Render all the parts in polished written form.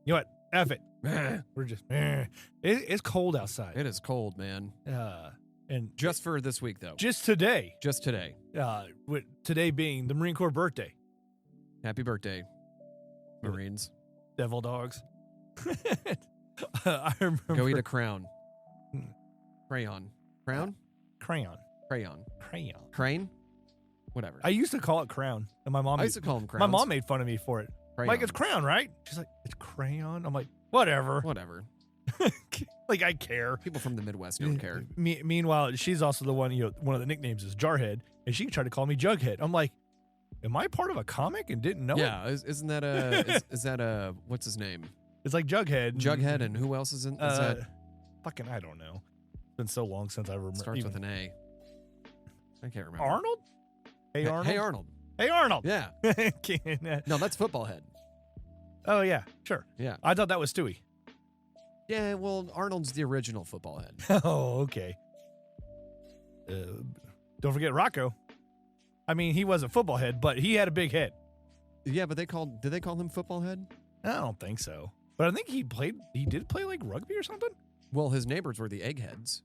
You know what? F it. We're just, it's cold outside. It is cold, man. And just for this week, though. Just today. Just today. With today being the Marine Corps birthday. Happy birthday, Marines. Devil dogs. I remember. Go eat a crown. Crayon. Crown? Crayon. Crayon. Crayon. Crane? Whatever. I used to call it crown. And I used to call them crowns. My mom made fun of me for it. Crayon. Like, it's crown, right? She's like, it's crayon? I'm like, whatever. Whatever. Like, I care. People from the Midwest don't care. Meanwhile, she's also the one, one of the nicknames is Jarhead, and she tried to call me Jughead. I'm like, am I part of a comic and didn't know it? Yeah, isn't that is that what's his name? It's like Jughead. Jughead, and who else is in? Is that? Fucking, I don't know. It's been so long since I remember. Starts with an A. I can't remember. Arnold? Hey, Arnold? Hey, Arnold. Hey, Arnold. Yeah. No, that's Football Head. Oh, yeah, sure. Yeah. I thought that was Stewie. Yeah, well, Arnold's the original Football Head. Oh, okay. Don't forget Rocco. I mean, he wasn't Football Head, but he had a big head. Yeah, but did they call him Football Head? I don't think so. But I think he did play like rugby or something. Well, his neighbors were the Eggheads.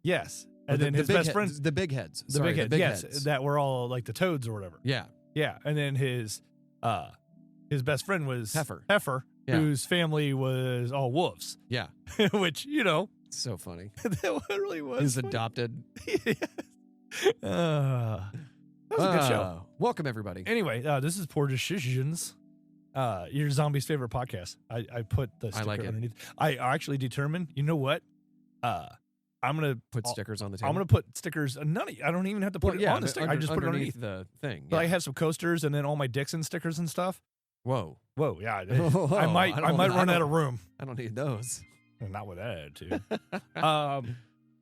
Yes. And then his best friends. The Big Heads. The big heads, yes. That were all like the Toads or whatever. Yeah. Yeah. And then his best friend was Heifer. Yeah. Whose family was all wolves. Yeah. Which, so funny. That really was. He's funny. Adopted. That was a good show. Welcome, everybody. Anyway, this is Poor Decisions. Your zombie's favorite podcast. I put the sticker underneath. I actually determined, you know what? I'm going to put stickers on the table. I'm going to put stickers. I don't even have to put it on the sticker. I just put it underneath the thing. But I have some coasters and then all my Dixon stickers and stuff. Whoa, yeah. Whoa, I might run out of room. I don't need those. Not with that attitude. How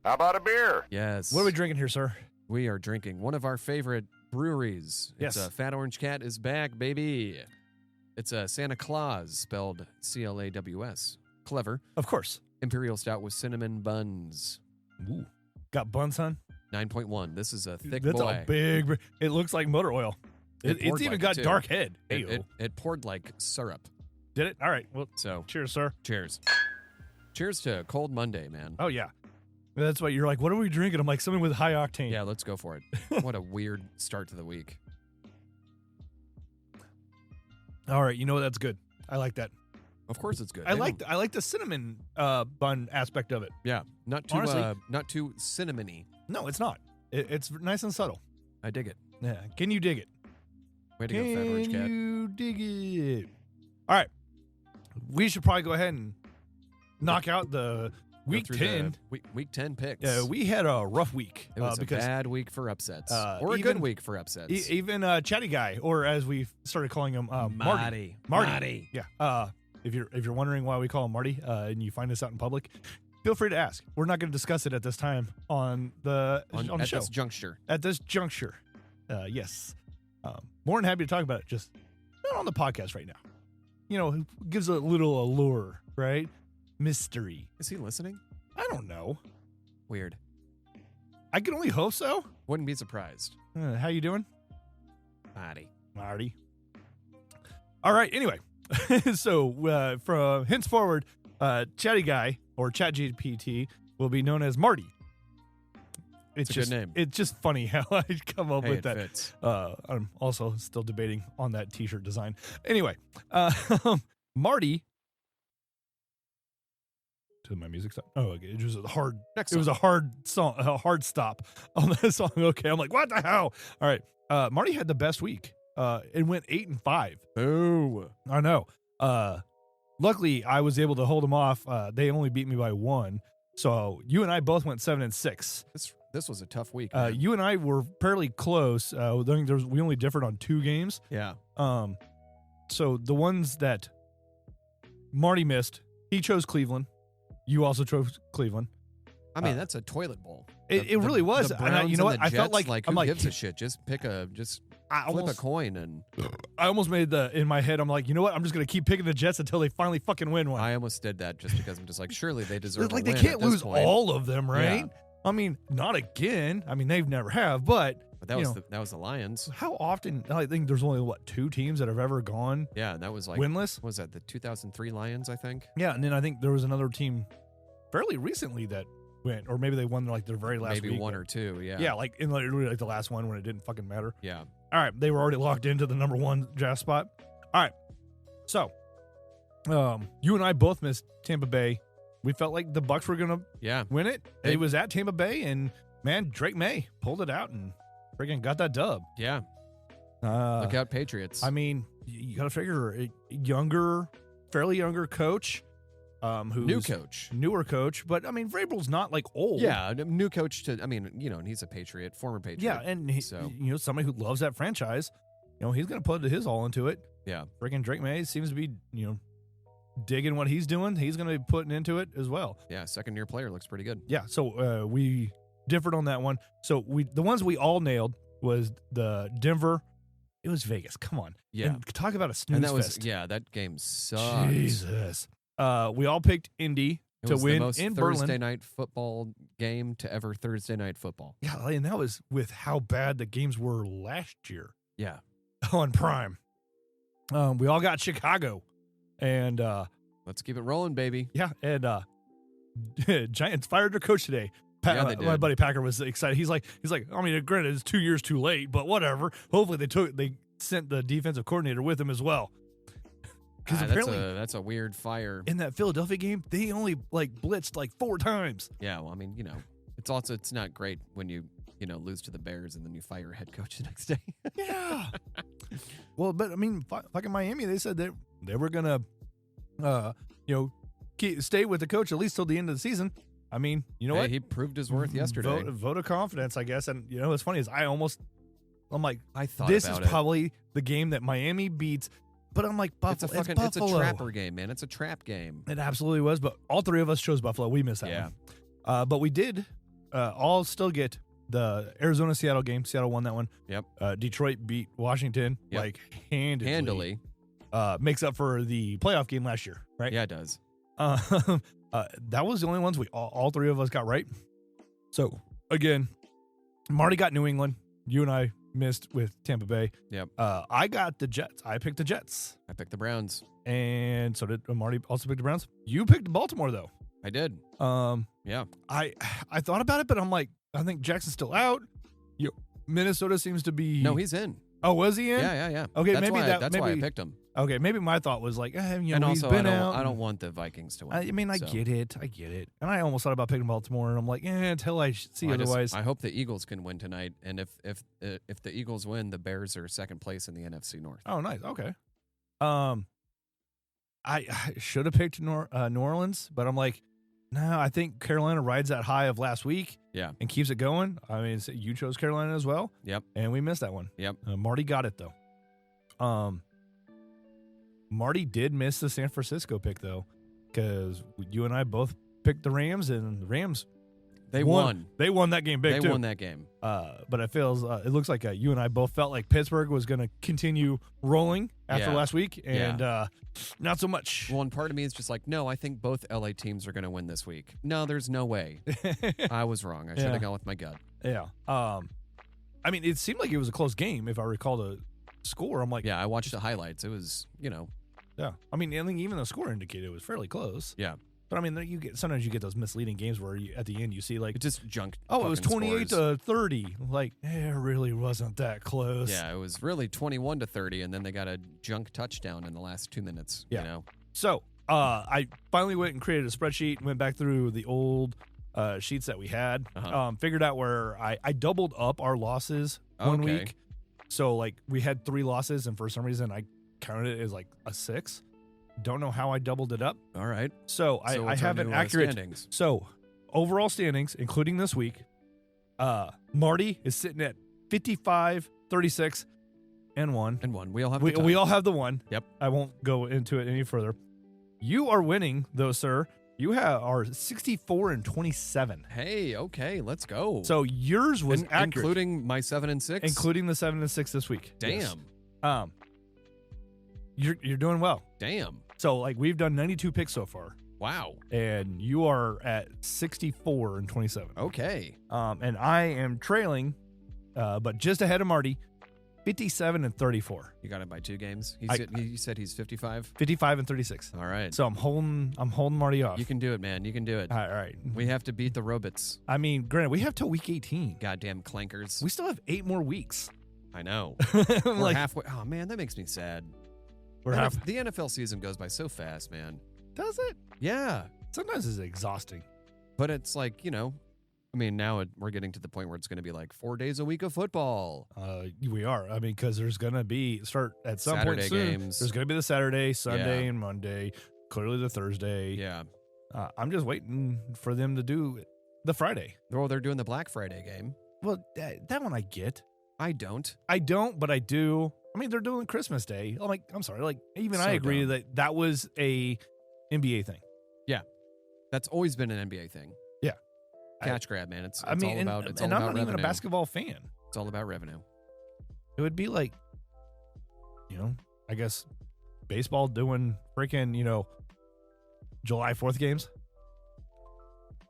about a beer? Yes. What are we drinking here, sir? We are drinking one of our favorite breweries. Yes. It's Fat Orange Cat is back, baby. It's a Santa Claus, spelled C-L-A-W-S. Clever. Of course. Imperial Stout with cinnamon buns. Ooh. Got buns, son? 9.1. This is a thick That's boy. a big... It looks like motor oil. It's even got dark head. It poured like syrup. Did it? All right. Well, so cheers, sir. Cheers. Cheers to Cold Monday, man. Oh, yeah. That's why you're like, what are we drinking? I'm like, something with high octane. Yeah, let's go for it. What a weird start to the week. All right. You know what? That's good. I like that. Of course it's good. I like the cinnamon bun aspect of it. Yeah. Not too Honestly, not too cinnamony. No, it's not. It's nice and subtle. I dig it. Yeah. Can you dig it? Way to go, Fat Orange Cat. Can you dig it? All right. We should probably go ahead and knock out the week 10. Week 10 picks. Yeah, we had a rough week. It was a bad week for upsets. Or a good week for upsets. Even Chatty Guy, or as we started calling him, Marty. Marty. Yeah. If you're wondering why we call him Marty, and you find this out in public, feel free to ask. We're not going to discuss it at this time on the show. At this juncture. Yes. More than happy to talk about it, just not on the podcast right now. It gives a little allure, right? Mystery. Is he listening? I don't know. Weird. I can only hope so. Wouldn't be surprised. How you doing? Marty. All right. Anyway, so from henceforward, Chatty Guy or ChatGPT will be known as Marty. It's a good name. It's just funny how I come up with that. Fits. I'm also still debating on that T-shirt design. Anyway, Marty. To my music stop. Oh, okay. It was a hard. It was a hard song. A hard stop on that song. Okay, I'm like, what the hell? All right. Marty had the best week. It went 8-5. Ooh. I know. Luckily, I was able to hold them off. They only beat me by 1. So you and I both went 7-6. This was a tough week. You and I were fairly close. We only differed on 2 games. Yeah. So the ones that Marty missed, he chose Cleveland. You also chose Cleveland. I mean, that's a toilet bowl. It really was. And you know what? I felt like who gives a shit? Just flip a coin and. I almost made in my head. I'm like, you know what? I'm just gonna keep picking the Jets until they finally fucking win one. I almost did that just because I'm just like, surely they deserve. Like a win they can't at this lose point. all of them, right? Yeah. I mean, not again. I mean, they've never have, but But that was the Lions. How often? I think there's only, 2 teams that have ever gone Yeah, that was like winless? What was that, the 2003 Lions, I think? Yeah, and then I think there was another team fairly recently that went, or maybe they won their very last Maybe week. 1 or 2, yeah. Yeah, like in literally like the last one when it didn't fucking matter. Yeah. All right, they were already locked into the number 1 draft spot. All right, so you and I both missed Tampa Bay. We felt like the Bucs were gonna win it. It was at Tampa Bay, and man, Drake May pulled it out and freaking got that dub. Yeah. Look out, Patriots. I mean, you got to figure a fairly younger coach. Who's newer coach, but I mean, Vrabel's not like old. Yeah, new coach and he's a Patriot, former Patriot. Yeah, and somebody who loves that franchise. He's going to put his all into it. Yeah, freaking Drake May seems to be digging what he's doing. He's going to be putting into it as well. Yeah, second-year player looks pretty good. Yeah, so we differed on that one. So the ones we all nailed was the Denver. It was Vegas. Come on. Yeah. And talk about a snooze fest. That game sucked. Jesus. We all picked Indy to win the most in Thursday Berlin. night football game to ever Thursday night football. Yeah, and that was with how bad the games were last year. Yeah. On Prime. We all got Chicago. And let's keep it rolling, baby. Yeah, and Giants fired their coach today. They did. My buddy Packer was excited. He's like, I mean, granted, it's 2 years too late, but whatever. Hopefully they sent the defensive coordinator with him as well. Because apparently that's a weird fire. In that Philadelphia game, they only blitzed 4 times. Yeah, well, I mean, it's not great when you lose to the Bears and then you fire your head coach the next day. Yeah. Well, but I mean, fucking Miami, they said that they were gonna, stay with the coach at least till the end of the season. I mean, what? He proved his worth yesterday. Vote of confidence, I guess. And what's funny is I thought this is it. probably the game that Miami beats. But I'm like, Buffalo. It's a trapper game, man. It's a trap game. It absolutely was. But all 3 of us chose Buffalo. We missed that one. But we did all still get the Arizona-Seattle game. Seattle won that one. Yep. Detroit beat Washington handily. Makes up for the playoff game last year, right? Yeah, it does. That was the only ones all 3 of us got right. So again, Marty got New England. You and I missed with Tampa Bay. Yep. I got the Jets. I picked the Jets. I picked the Browns. And so did Marty also pick the Browns. You picked Baltimore though. I did. Yeah. I thought about it, but I'm like, I think Jackson's still out. Minnesota seems to be. No, he's in. Oh, was he in? Yeah. Okay, that's why I picked him. Okay, maybe my thought was like, and he's also been I out. don't want the Vikings to win. I mean, I get it. And I almost thought about picking Baltimore, and I'm like, until I see otherwise. I hope the Eagles can win tonight, and if the Eagles win, the Bears are second place in the NFC North. Oh, nice. Okay. I should have picked New Orleans, but I'm like, no, I think Carolina rides that high of last week. Yeah. And keeps it going. I mean, you chose Carolina as well. Yep. And we missed that one. Yep. Marty got it though. Marty did miss the San Francisco pick though, because you and I both picked the Rams, and the Rams they won. They won that game big too. They won that game. But it looks like you and I both felt like Pittsburgh was going to continue rolling after last week, and not so much. Well, and part of me is just like, no, I think both LA teams are going to win this week. No, there's no way. I was wrong. I should have gone with my gut. Yeah. I mean, it seemed like it was a close game if I recall the score. I'm like, yeah, I watched the highlights. It was, Yeah. I mean, I think even the score indicated it was fairly close. Yeah. But I mean, sometimes you get those misleading games where at the end you see like it just junk. Oh, it was 28-30. Like, it really wasn't that close. Yeah, it was really 21-30, and then they got a junk touchdown in the last 2 minutes. Yeah. So I finally went and created a spreadsheet, went back through the old sheets that we had, figured out where I doubled up our losses one week. So like we had 3 losses, and for some reason I counted it as like a 6. Don't know how I doubled it up. All right. So I have an accurate standings. So overall standings, including this week, Marty is sitting at 55, 36, and 1. And 1. We all have we all have the 1. Yep. I won't go into it any further. You are winning though, sir. You are 64 and 27. Hey, okay, let's go. So yours was accurate, including my 7 and 6, including the 7 and 6 this week. Damn. Yes. You're doing well. Damn. So like we've done 92 picks so far. Wow. And you are at 64 and 27. Okay. And I am trailing but just ahead of Marty, 57-34. You got it by 2 games. He said he's 55. 55-36. All right. So I'm holding Marty off. You can do it, man. You can do it. All right. We have to beat the robots. I mean, granted, we have till week 18. Goddamn clankers. We still have 8 more weeks. I know. We're We're halfway. Oh man, that makes me sad. The NFL season goes by so fast, man. Does it? Yeah. Sometimes it's exhausting. But it's like, I mean, now we're getting to the point where it's going to be like 4 days a week of football. We are. I mean, because there's going to start at some Saturday point soon. Games. There's going to be the Saturday, Sunday, and Monday. Clearly the Thursday. Yeah. I'm just waiting for them to do the Friday. Well, they're doing the Black Friday game. Well, that one I get. I don't, but I do. I mean, they're doing Christmas Day. I'm sorry. Like, even I agree that was a NBA thing. Yeah. That's always been an NBA thing. Yeah. Catch grab, man. It's all I'm about not revenue. even a basketball fan. It's all about revenue. It would be like, I guess baseball doing freaking, July 4th games.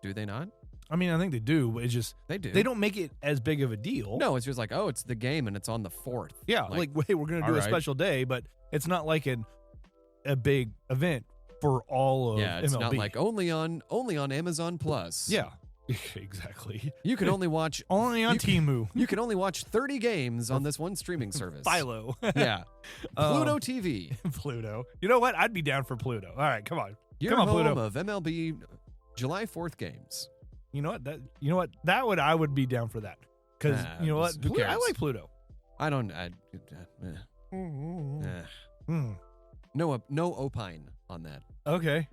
Do they not? I mean, I think they do, but it's just they do. They don't make it as big of a deal. No, it's just like, it's the game and it's on the 4th. Yeah, like hey, we're going to do a special day, but it's not like a big event for all of Yeah, it's MLB. not like only on Amazon Plus. Yeah, exactly. You can only watch on Temu. You can only watch 30 games on this one streaming service. Philo. Yeah. Pluto TV. Pluto. You know what? I'd be down for Pluto. All right, come on. Come on, Pluto. Of MLB July 4th games. You know what? I would be down for that. Because you know what? I like Pluto. I don't. No opine on that. Okay.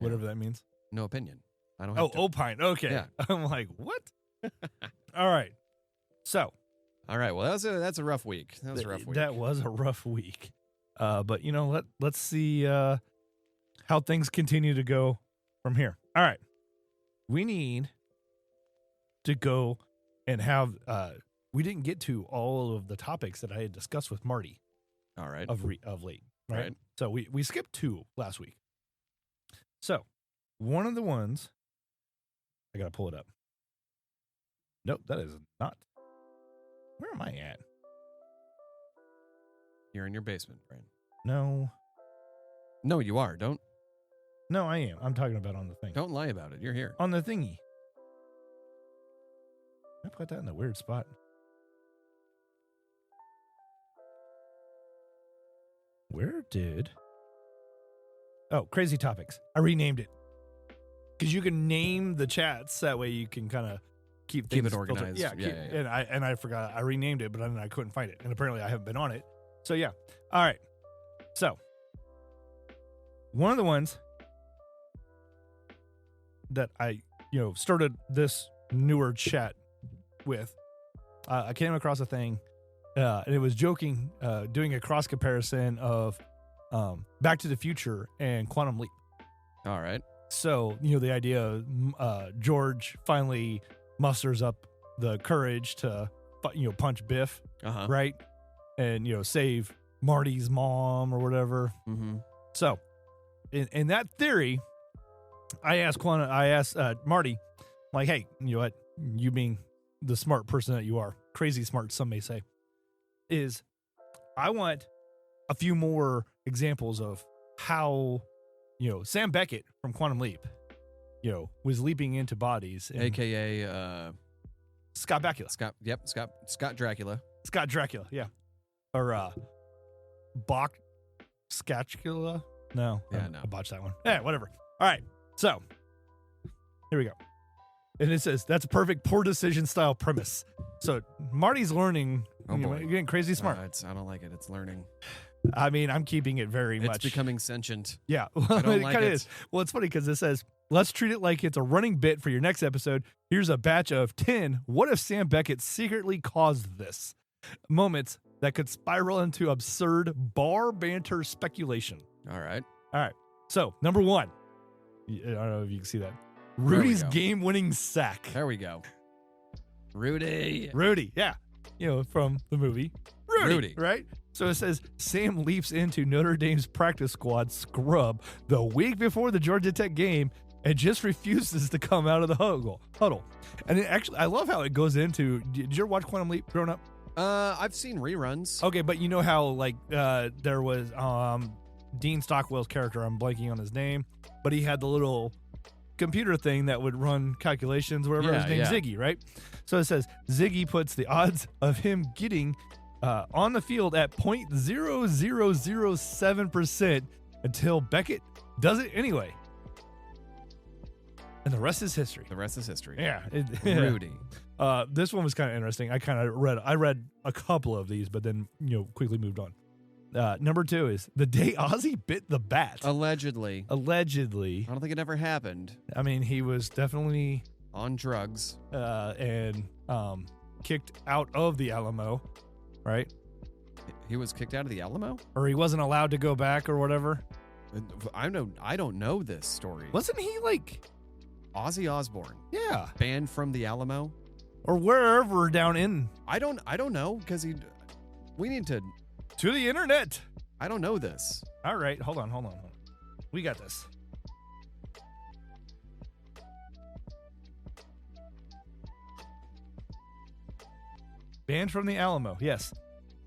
Whatever that means. No opinion. I don't have to. Opine. Okay. Yeah. I'm like, what? All right. So. All right. Well, that's a rough week. That was a rough week. That was a rough week. But let's see how things continue to go from here. All right. We need to go and have we didn't get to all of the topics that I had discussed with Marty. All right. Of late. Right. So we skipped 2 last week. So one of the ones I gotta pull it up. Nope, that is not. Where am I at? You're in your basement, Bryan. No, you are. Don't. No, I am. I'm talking about on the thing. Don't lie about it. You're here. On the thingy. I put that in a weird spot. Where did... Oh, crazy topics. I renamed it. Because you can name the chats. That way you can kind of keep it organized. Yeah. And I forgot. I renamed it, but then I couldn't find it. And apparently I haven't been on it. So yeah. All right. So one of the ones that I, started this newer chat with, I came across a thing, and it was joking, doing a cross comparison of Back to the Future and Quantum Leap. All right. So, the idea of George finally musters up the courage to, punch Biff, right? And, save Marty's mom or whatever. Mm-hmm. So, in that theory, I asked Marty, like, hey, you know what? You being the smart person that you are, crazy smart, some may say, is I want a few more examples of how, Sam Beckett from Quantum Leap, was leaping into bodies. AKA Scott Bakula. Scott Dracula. Scott Dracula, yeah. Or Bach Scatula? No. I botched that one. Yeah, whatever. All right. So, here we go. And it says, that's a perfect poor decision style premise. So, Marty's learning. Oh, boy. You're getting crazy smart. I don't like it. It's learning. I mean, I'm keeping it very much. It's becoming sentient. Yeah. I don't like it. Is. Well, it's funny because it says, let's treat it like it's a running bit for your next episode. Here's a batch of 10. What if Sam Beckett secretly caused this? Moments that could spiral into absurd bar banter speculation. All right. So, number 1. I don't know if you can see that. Rudy's game-winning sack. There we go. Rudy, yeah. From the movie Rudy, right? So it says, Sam leaps into Notre Dame's practice squad scrub the week before the Georgia Tech game and just refuses to come out of the huddle. And it actually, I love how it goes into. Did you ever watch Quantum Leap growing up? I've seen reruns. Okay, but you know how like there was Dean Stockwell's character. I'm blanking on his name, but he had the little computer thing that would run calculations. Whatever his name, Ziggy, right? So it says Ziggy puts the odds of him getting on the field at 0.0007% until Beckett does it anyway. And the rest is history. The rest is history. Yeah. Rudy. This one was kind of interesting. I read a couple of these, but then, quickly moved on. Number 2 is the day Ozzy bit the bat. Allegedly. I don't think it ever happened. I mean, he was definitely on drugs. And kicked out of the Alamo, right? He was kicked out of the Alamo? Or he wasn't allowed to go back or whatever? I don't know this story. Wasn't he like Ozzy Osbourne? Yeah. Banned from the Alamo? Or wherever down in. I don't know, because we need to the internet. I don't know this. All right, hold on. We got this. Banned from the Alamo, yes.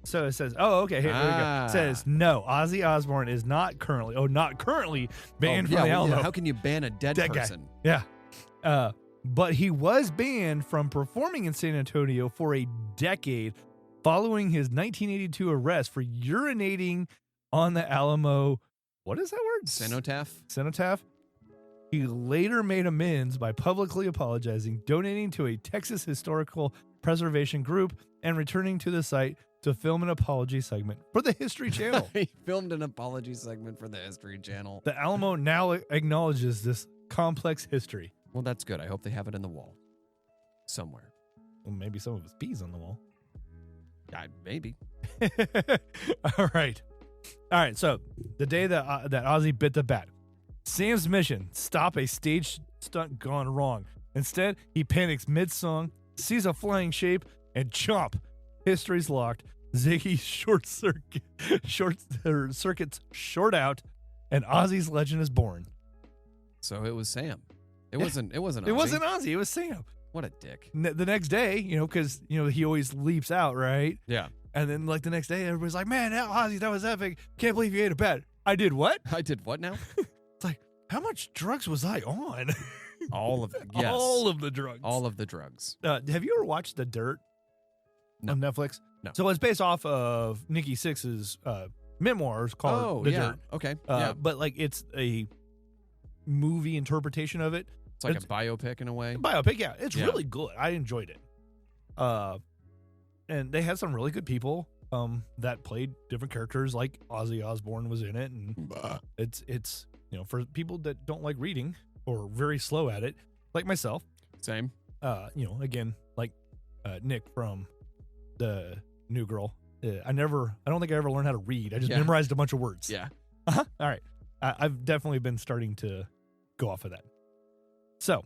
So it says, okay, here we go. It says, no, Ozzy Osbourne is not currently banned from the Alamo. How can you ban a dead person? Guy. Yeah. But he was banned from performing in San Antonio for a decade following his 1982 arrest for urinating on the Alamo. What is that word? Cenotaph. He later made amends by publicly apologizing, donating to a Texas historical preservation group, and returning to the site to film an apology segment for the History Channel. He filmed an apology segment for the History Channel. The Alamo now acknowledges this complex history. Well, that's good. I hope they have it in the wall somewhere. Well, maybe some of his peas on the wall. Maybe. All right. So the day that Ozzy bit the bat, Sam's mission: stop a stage stunt gone wrong. Instead, he panics mid-song, sees a flying shape, and chomp. History's locked. Ziggy's circuits short out, and Ozzy's legend is born. So it was Sam. It wasn't Ozzy. It wasn't Ozzy. It was Sam. What a dick. The next day, because he always leaps out, right? Yeah. And then like the next day, everybody's like, "Man, Ozzy, that was epic! Can't believe you ate a bat." I did what? I did what now? It's like, how much drugs was I on? All of them. Yes. All of the drugs. All of the drugs. Have you ever watched The Dirt on Netflix? No. So it's based off of Nikki Sixx's memoirs called The Dirt. Okay. But like it's a movie interpretation of it. It's like a biopic in a way. Biopic, yeah. It's really good. I enjoyed it. And they had some really good people that played different characters. Like Ozzy Osbourne was in it, and it's for people that don't like reading or very slow at it, like myself. Same. Again, like Nick from the New Girl. I don't think I ever learned how to read. I just memorized a bunch of words. Yeah. All right. I've definitely been starting to go off of that. So,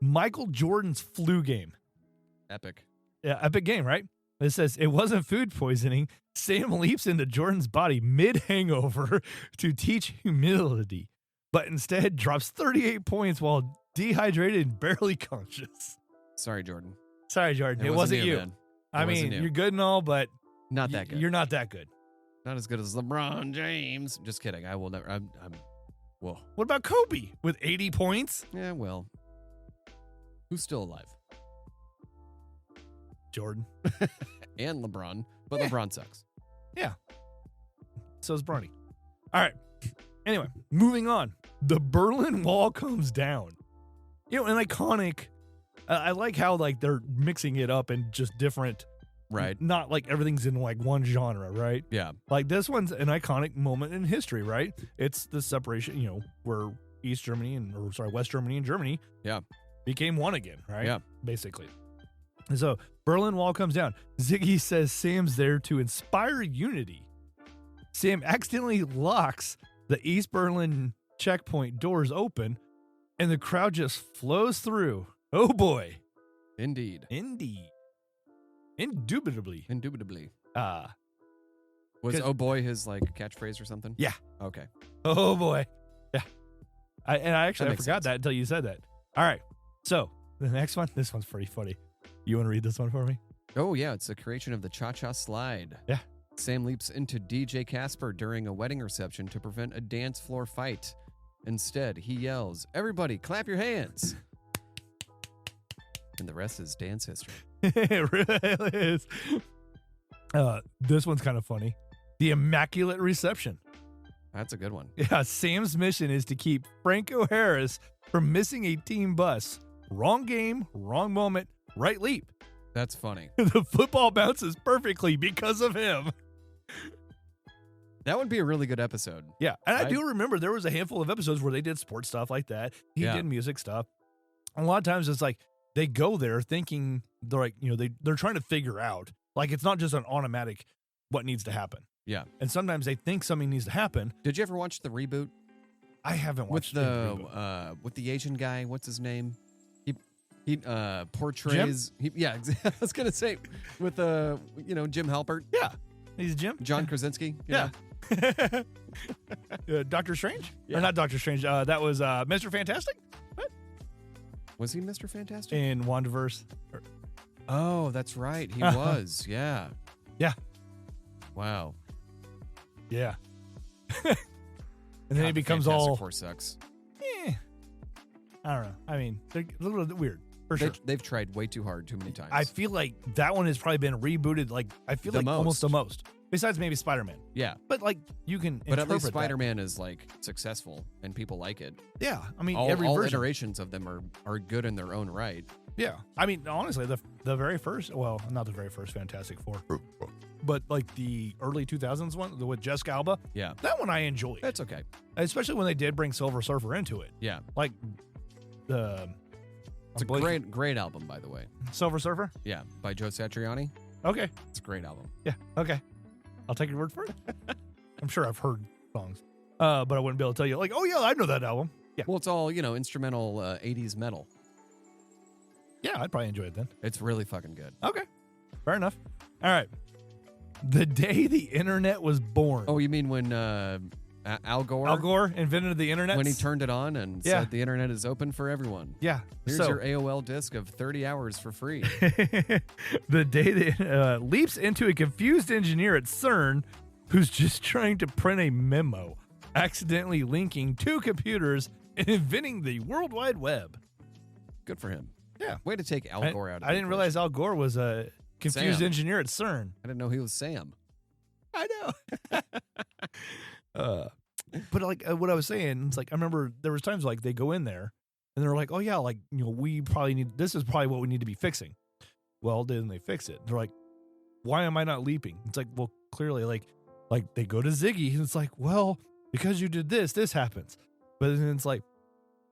Michael Jordan's flu game. Epic. Yeah, epic game, right? It says it wasn't food poisoning. Sam leaps into Jordan's body mid-hangover to teach humility, but instead drops 38 points while dehydrated and barely conscious. Sorry, Jordan. It wasn't you. Man. I mean, you're good and all, but not that good. You're not that good. Not as good as LeBron James. Just kidding. I will never. I'm. Well. What about Kobe with 80 points? Yeah, well. Who's still alive? Jordan. And LeBron. But LeBron sucks. Yeah. So is Bronny. All right. Anyway, moving on. The Berlin Wall comes down. An iconic. I like how like they're mixing it up in just different. Right. Not like everything's in like one genre, right? Yeah. Like this one's an iconic moment in history, right? It's the separation, where West Germany and Germany became one again, right? Yeah. Basically. And so Berlin Wall comes down. Ziggy says Sam's there to inspire unity. Sam accidentally locks the East Berlin checkpoint doors open, and the crowd just flows through. Oh boy. Indeed. Indubitably. Was oh boy his like catchphrase or something? Yeah. Okay. Oh boy. Yeah. I forgot that until you said that. All right. So the next one, this one's pretty funny. You want to read this one for me? Oh, yeah. It's the creation of the cha-cha slide. Yeah. Sam leaps into DJ Casper during a wedding reception to prevent a dance floor fight. Instead, he yells, "Everybody, clap your hands." And the rest is dance history. It really is. This one's kind of funny. The Immaculate Reception. That's a good one. Yeah, Sam's mission is to keep Franco Harris from missing a team bus. Wrong game, wrong moment, right leap. That's funny. The football bounces perfectly because of him. That would be a really good episode. Yeah, and I do remember there was a handful of episodes where they did sports stuff like that. He did music stuff. A lot of times it's like they go there thinking they're like, they're trying to figure out. Like it's not just an automatic what needs to happen. Yeah. And sometimes they think something needs to happen. Did you ever watch the reboot? I haven't watched the reboot. With the Asian guy, what's his name? He portrays. I was gonna say with Jim Halpert. Yeah, he's Jim. John Krasinski. Yeah. Doctor Strange? Yeah. Or not Doctor Strange. That was Mr. Fantastic. What? Was he Mr. Fantastic in WandaVerse? Oh, that's right. He was. Yeah. Yeah. Wow. Yeah. And then he becomes all. Four sucks. I don't know. I mean, they're a little bit weird. For sure. They've tried way too hard too many times. I feel like that one has probably been rebooted. Like I feel like almost the most. Besides maybe Spider-Man. Yeah. But like you can. But at least Spider-Man is like successful and people like it. Yeah. I mean, all every version. iterations of them are good in their own right. Yeah. I mean, honestly, the very first. Well, not the very first Fantastic Four. But like the early 2000s one with Jessica Alba. Yeah. That one I enjoyed. That's okay. Especially when they did bring Silver Surfer into it. Yeah. Like it's a great album, by the way. Silver Surfer? Yeah, by Joe Satriani. Okay. It's a great album. Yeah, okay. I'll take your word for it. I'm sure I've heard songs. But I wouldn't be able to tell you, like, oh, yeah, I know that album. Yeah. Well, it's all, instrumental 80s metal. Yeah, I'd probably enjoy it then. It's really fucking good. Okay. Fair enough. All right. The day the internet was born. Oh, you mean when Al Gore? Al Gore invented the internet? When he turned it on and said the internet is open for everyone. Yeah. Here's your AOL disc of 30 hours for free. The day that leaps into a confused engineer at CERN who's just trying to print a memo, accidentally linking two computers and inventing the World Wide Web. Good for him. Yeah. Way to take Al Gore out of it. I didn't realize Al Gore was a confused engineer at CERN. I didn't know he was Sam. I know. But like what I was saying, it's like I remember there was times like they go in there and they're like, oh yeah, like we probably need this is probably what we need to be fixing. Well, then they fix it. They're like, why am I not leaping? It's like, well, clearly like they go to Ziggy and it's like, well, because you did this happens. But then it's like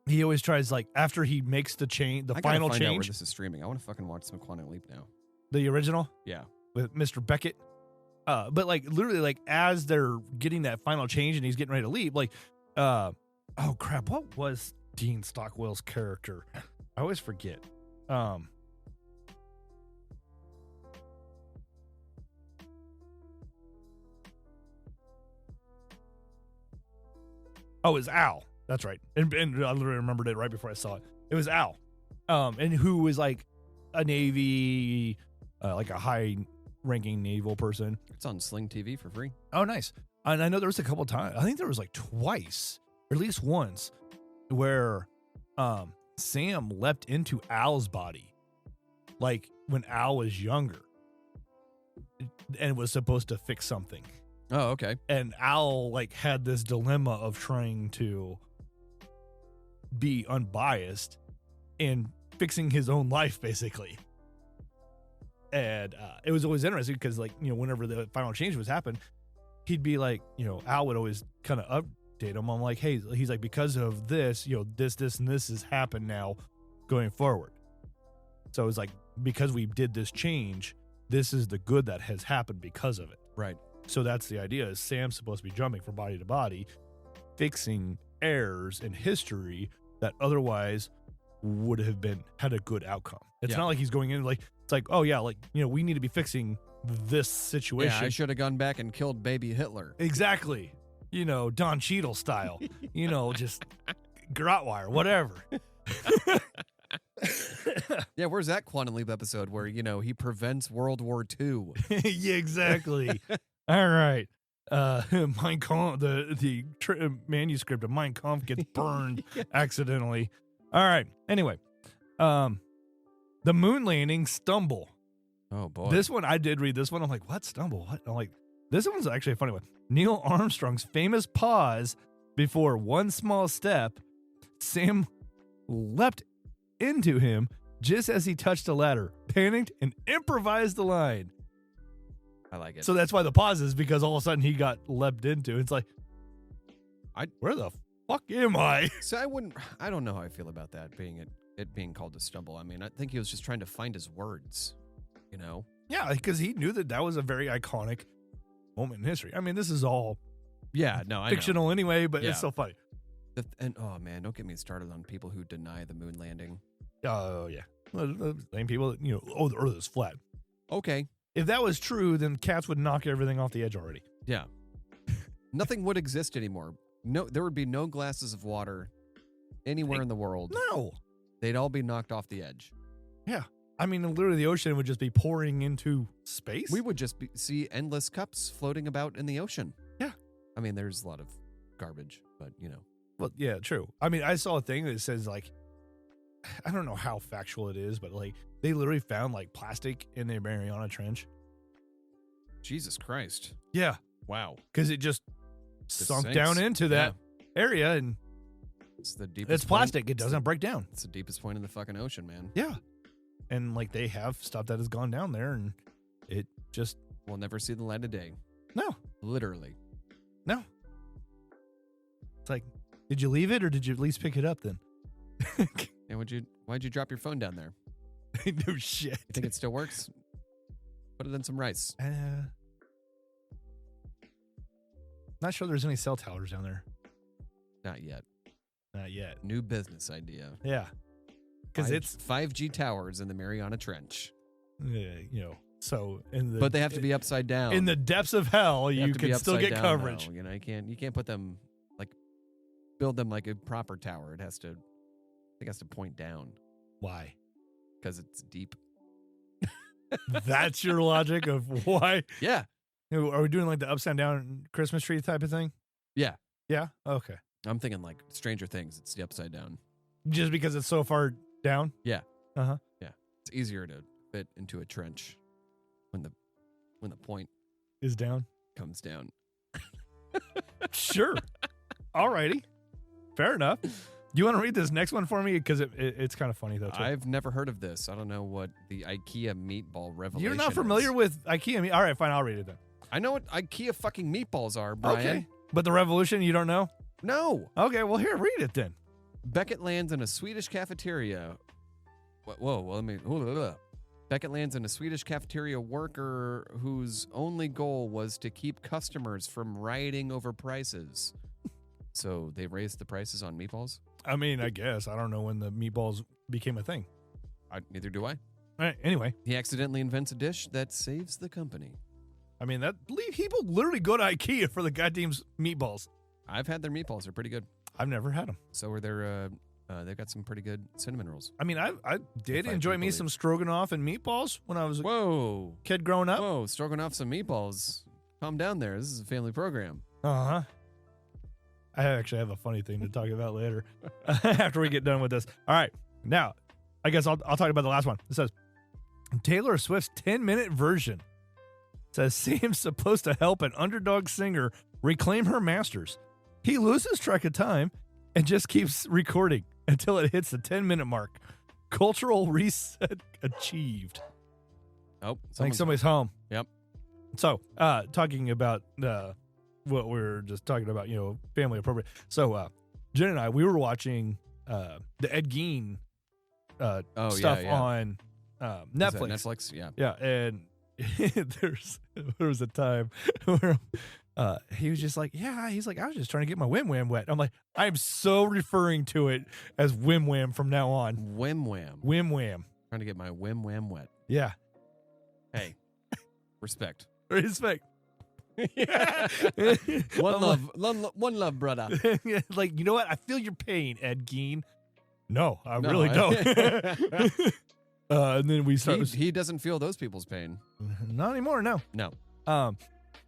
he always tries like after he makes the change, the final change. I gotta find out where this is streaming. I want to fucking watch some Quantum Leap now. The original, yeah, with Mr. Beckett. But like literally like as they're getting that final change and he's getting ready to leave, like, oh crap, what was Dean Stockwell's character? I always forget. Oh, it was Al. That's right. And I literally remembered it right before I saw it. It was Al. And who was like a Navy, like a high-ranking naval person. It's on Sling TV for free. Oh, nice. And I know there was a couple times. I think there was like twice, or at least once, where Sam leapt into Al's body, like when Al was younger, and was supposed to fix something. Oh, okay. And Al like had this dilemma of trying to be unbiased and fixing his own life, basically. And it was always interesting because, like, whenever the final change was happen, he'd be like, Al would always kind of update him on like, hey, he's like, because of this, this, and this has happened now going forward. So it's like, because we did this change, this is the good that has happened because of it. Right. So that's the idea is Sam's supposed to be jumping from body to body, fixing errors in history that otherwise would have had a good outcome. It's not like he's going in like, it's like, oh yeah, like, we need to be fixing this situation. Yeah, I should have gone back and killed baby Hitler. Exactly. Don Cheadle style, just garrote wire, whatever. Yeah, where's that Quantum Leap episode where, he prevents World War II? Yeah, exactly. All right. Mein Kampf, the manuscript of Mein Kampf gets burned accidentally. All right. Anyway, the moon landing stumble. Oh, boy. This one, I did read this one. I'm like, what stumble? What? I'm like, this one's actually a funny one. Neil Armstrong's famous pause before one small step. Sam leapt into him just as he touched the ladder, panicked, and improvised the line. I like it. So that's why the pause is, because all of a sudden he got leapt into. It's like, where the fuck am I? So I don't know how I feel about that it being called a stumble. I mean, I think he was just trying to find his words, Yeah, because he knew that was a very iconic moment in history. I mean, this is all fictional anyway, but it's so funny. And oh man, don't get me started on people who deny the moon landing. Oh yeah, the same people that, the Earth is flat. Okay, if that was true, then cats would knock everything off the edge already. Yeah, nothing would exist anymore. No, there would be no glasses of water anywhere in the world. No, they'd all be knocked off the edge. Yeah, I mean, literally, the ocean would just be pouring into space. We would just see endless cups floating about in the ocean. Yeah, I mean, there's a lot of garbage, but Well, yeah, true. I mean, I saw a thing that says, like, I don't know how factual it is, but, like, they literally found, like, plastic in the Mariana Trench. Jesus Christ. Yeah. Wow. Because it just sunk down into that area, and it's the deepest. It's plastic. It doesn't break down. It's the deepest point in the fucking ocean, man. Yeah. And, like, they have stuff that has gone down there, and it just... We'll never see the light of day. No. Literally. No. It's like... Did you leave it, or did you at least pick it up then? And why'd you drop your phone down there? No shit. You think it still works? Put it in some rice. Not sure there's any cell towers down there. Not yet. Not yet. New business idea. Yeah. Because it's 5G towers in the Mariana Trench. So but they have to be upside down. In the depths of hell, you can still get coverage. Though. You can't put them build them like a proper tower. It has to point down. Why? Because it's deep. That's your logic of why? Yeah. Are we doing like the upside down Christmas tree type of thing? Yeah. Yeah? Okay. I'm thinking like Stranger Things. It's the upside down. Just because it's so far down? Yeah. Uh-huh. Yeah. It's easier to fit into a trench when the point is down. Comes down. Sure. Alrighty. Fair enough. Do you want to read this next one for me? Because it's kind of funny, though, too. I've never heard of this. I don't know what the IKEA meatball revelation You're not familiar with IKEA meat? All right, fine. I'll read it then. I know what IKEA fucking meatballs are, Bryan. Okay. But the revolution, you don't know? No. Okay, well, here, read it then. Beckett lands in a Swedish cafeteria. Beckett lands in a Swedish cafeteria worker whose only goal was to keep customers from rioting over prices. So they raised the prices on meatballs? I mean, I guess. I don't know when the meatballs became a thing. Neither do I. All right, anyway. He accidentally invents a dish that saves the company. I mean, people literally go to IKEA for the goddamn meatballs. I've had their meatballs. They're pretty good. I've never had them. So are their... they've got some pretty good cinnamon rolls. I mean, I did enjoy me some stroganoff and meatballs when I was a kid growing up. Whoa, stroganoff, some meatballs. Calm down there. This is a family program. Uh-huh. I actually have a funny thing to talk about later after we get done with this. All right. Now, I guess I'll talk about the last one. It says, Taylor Swift's 10-minute version. It says, Sam's supposed to help an underdog singer reclaim her masters. He loses track of time and just keeps recording until it hits the 10-minute mark. Cultural reset achieved. Oh, I think somebody's home. Yep. So, talking about what we were just talking about, family appropriate. So, Jen and I, we were watching the Ed Gein stuff on Netflix. Netflix, yeah. Yeah, and there was a time where he was just like, he's like, I was just trying to get my whim wham wet. I'm like, I'm so referring to it as whim wham from now on. Whim wham. Whim wham. Trying to get my whim wham wet. Yeah. Hey, respect. Respect. One love, brother. Like, you know what? I feel your pain, Ed Gein. No, I really don't. And then we start. He doesn't feel those people's pain. Not anymore. No. No. But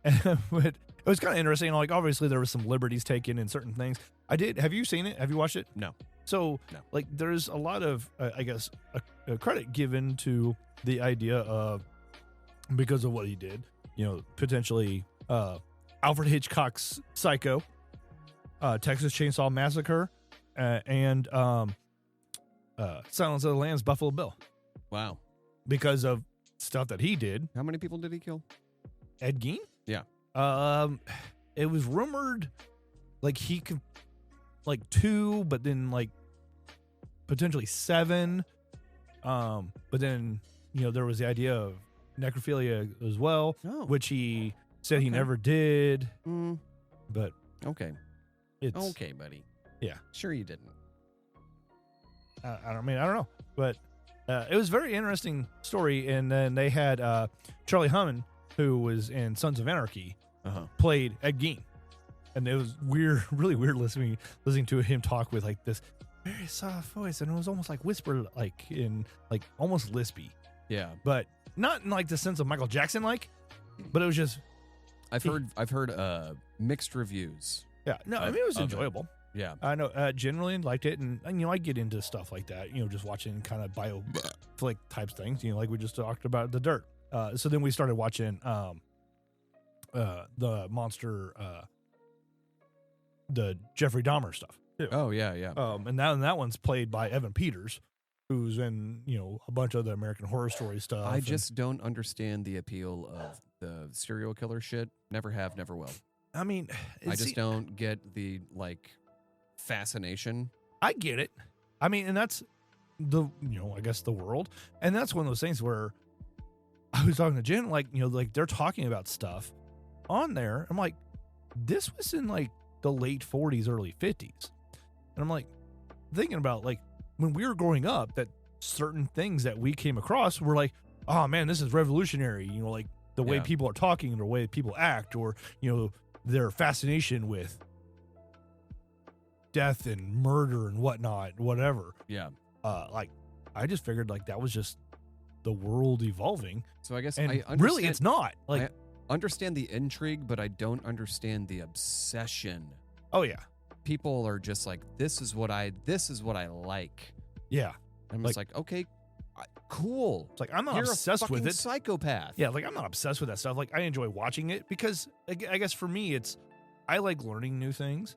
it was kind of interesting. Like, obviously, there was some liberties taken in certain things. I did. Have you seen it? Have you watched it? No. So, like, there's a lot of, I guess, a credit given to the idea of, because of what he did, potentially Alfred Hitchcock's Psycho, Texas Chainsaw Massacre, and Silence of the Lambs, Buffalo Bill. Wow. Because of stuff that he did. How many people did he kill? Ed Gein? Yeah. It was rumored like he could, like 2, but then like potentially 7. But then, there was the idea of necrophilia as well, which he said he never did. But okay. It's okay, buddy. Yeah. Sure you didn't. I don't know. But it was a very interesting story. And then they had Charlie Hunnam, who was in Sons of Anarchy, played Ed Gein. And it was weird, really weird listening to him talk with like this very soft voice. And it was almost like whisper, like in like almost lispy. Yeah. But not in like the sense of Michael Jackson like, but it was just. I've heard mixed reviews. Yeah. No, I mean, it was enjoyable. Yeah. I know. Generally liked it. And I get into stuff like that, just watching kind of bioflick types things, like we just talked about The Dirt. So then we started watching the monster, the Jeffrey Dahmer stuff too. Oh yeah. And that one's played by Evan Peters, who's in a bunch of the American Horror Story stuff. I just don't understand the appeal of the serial killer shit. Never have, never will. I mean, I just don't get the fascination. I get it. I mean, and that's the I guess the world, and that's one of those things where I was talking to Jen, like they're talking about stuff on there. I'm like, this was in like the late 40s, early 50s, and I'm like thinking about like when we were growing up, that certain things that we came across were like, oh man, this is revolutionary. Like the way people are talking, the way people act, or their fascination with death and murder and whatnot, whatever. Yeah. Like I just figured like that was just the world evolving. So I guess and I understand, really it's not. Like I understand the intrigue, but I don't understand the obsession. Oh yeah. People are just like, this is what I like. Yeah. I'm just like, okay, cool. It's like I'm not You're obsessed with it. Psychopath. Yeah, like I'm not obsessed with that stuff. Like I enjoy watching it because I guess for me I like learning new things,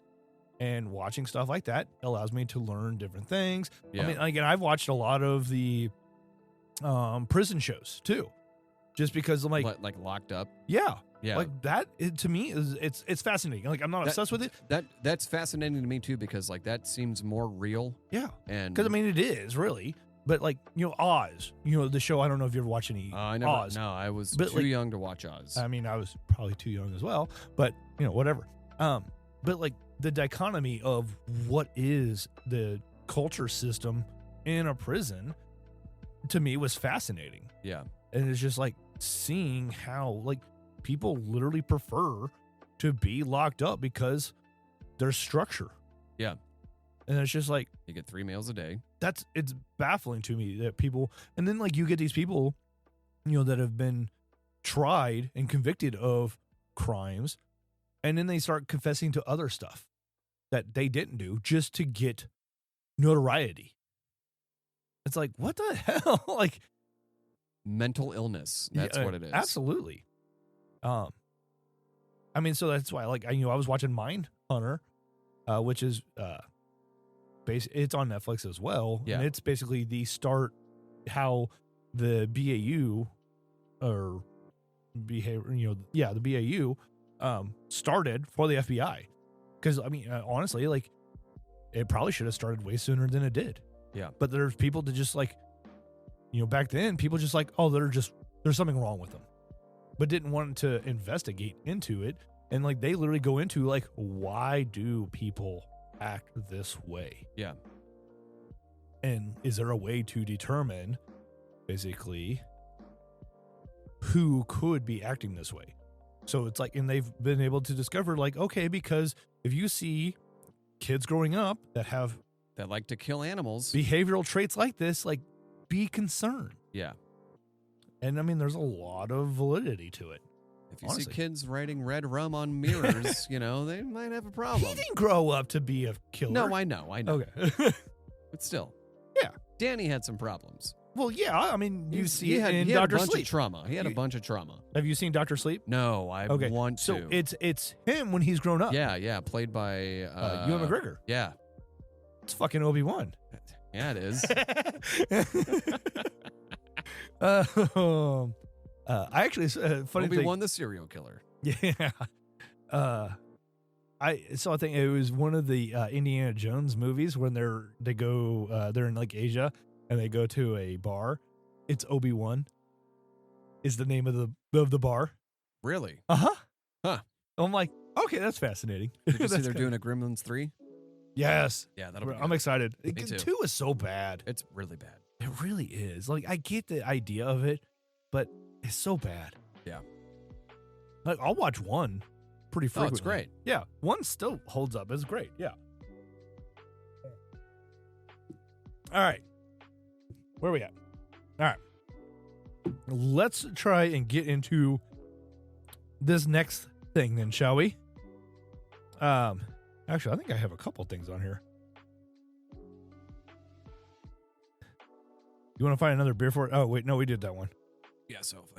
and watching stuff like that allows me to learn different things. Yeah. I mean, again, I've watched a lot of the prison shows too, just because I'm like Locked Up. Yeah. Yeah. Like that to me it's fascinating. Like I'm not obsessed with it. That's fascinating to me too, because like that seems more real. Yeah. And because I mean it is really. But like, Oz, the show, I don't know if you ever watch any Oz. No, I was too young to watch Oz. I mean, I was probably too young as well, but whatever. But like the dichotomy of what is the culture system in a prison to me was fascinating. Yeah. And it's just like seeing how like people literally prefer to be locked up because there's structure. Yeah. And it's just like you get 3 meals a day. It's baffling to me that people, and then like you get these people, that have been tried and convicted of crimes, and then they start confessing to other stuff that they didn't do just to get notoriety. It's like, what the hell? Like mental illness. That's what it is. Absolutely. I mean, so that's why like I was watching Mindhunter, which is it's on Netflix as well. Yeah. And it's basically the start how the BAU or behavior, the BAU started for the FBI. Because I mean, honestly, like it probably should have started way sooner than it did. Yeah. But there's people that just like, back then people just like, oh, there's something wrong with them, but didn't want to investigate into it. And like, they literally go into like, why do people act this way? Yeah. And is there a way to determine basically who could be acting this way? So it's like, and they've been able to discover, like, okay, because if you see kids growing up that like to kill animals, behavioral traits like this, like, be concerned. Yeah. And I mean, there's a lot of validity to it. If you see kids writing red rum on mirrors, they might have a problem. He didn't grow up to be a killer. No, I know. Okay. But still. Yeah. Danny had some problems. Well, yeah. I mean, you see it in Dr. Sleep. He had a bunch of trauma. He had a bunch of trauma. Have you seen Dr. Sleep? No, I want to. So it's him when he's grown up. Yeah, played by Ewan McGregor. Yeah. It's fucking Obi-Wan. Yeah, it is. I actually funny Obi-Wan the serial killer. Yeah. I think it was one of the Indiana Jones movies when they're in like Asia and they go to a bar. It's Obi-Wan is the name of the bar. Really? Uh-huh. Huh. I'm like, okay, that's fascinating. Did you see they're doing a Gremlins 3? Yes. Yeah, that'll be good. I'm excited. Me too. 2 is so bad. It's really bad. It really is. Like, I get the idea of it, but it's so bad. Yeah. Like, I'll watch 1 pretty frequently. Oh, it's great. Yeah. 1 still holds up. It's great. Yeah. All right. Where are we at? All right. Let's try and get into this next thing then, shall we? Actually, I think I have a couple things on here. You want to find another beer for it? Oh, wait. No, we did that one. Yeah, so if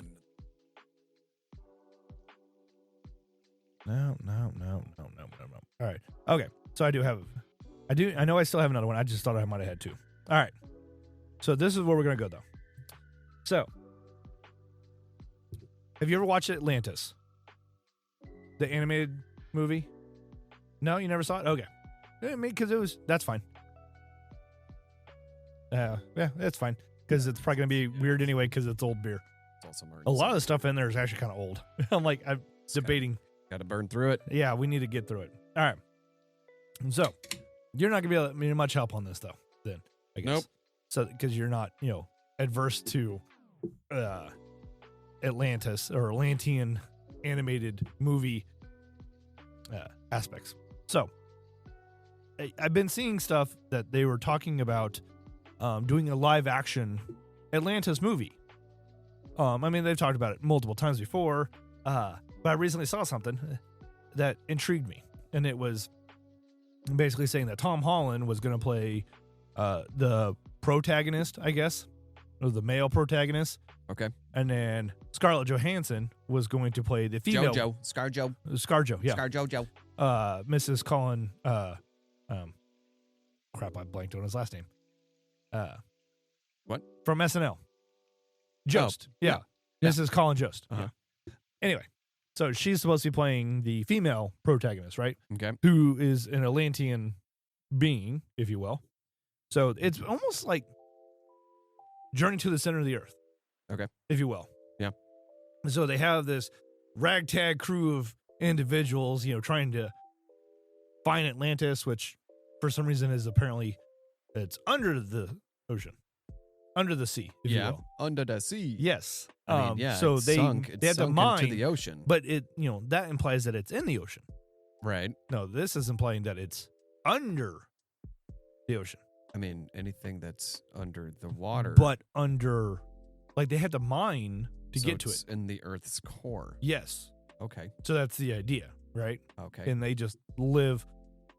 No. All right. Okay. So I know I still have another one. I just thought I might have had 2. All right. So this is where we're going to go, though. So, have you ever watched Atlantis? The animated movie? No, you never saw it? Okay. I mean, because that's fine. Yeah, that's fine. Because it's probably going to be weird anyway because it's old beer. It's also a lot of the stuff in there is actually kind of old. I'm debating. Got to burn through it. Yeah, we need to get through it. All right. So, you're not going to be able to need much help on this, though, then, I guess. Nope. So, because you're not, adverse to Atlantis or Atlantean animated movie aspects. So, I've been seeing stuff that they were talking about doing a live action Atlantis movie. I mean, they've talked about it multiple times before, but I recently saw something that intrigued me, and it was basically saying that Tom Holland was going to play the protagonist, I guess, or the male protagonist. Okay. And then Scarlett Johansson was going to play the female. ScarJo, yeah. ScarJoJo. Mrs. Colin, crap, I blanked on his last name. What? From SNL. Jost. Oh, yeah. Mrs. Colin Jost. Uh-huh. Yeah. Anyway, so she's supposed to be playing the female protagonist, right? Okay. Who is an Atlantean being, if you will. So it's almost like Journey to the Center of the Earth. Okay. If you will. Yeah. So they have this ragtag crew of individuals, trying to find Atlantis, which for some reason is apparently it's under the ocean. Under the sea, if you will. Under the sea. Yes. So they have to mine into the ocean. But that implies that it's in the ocean. Right. No, this is implying that it's under the ocean. I mean, anything that's under the water. But under, like, they have to mine to get to it. In the Earth's core. Yes. Okay. So that's the idea, right? Okay. And they just live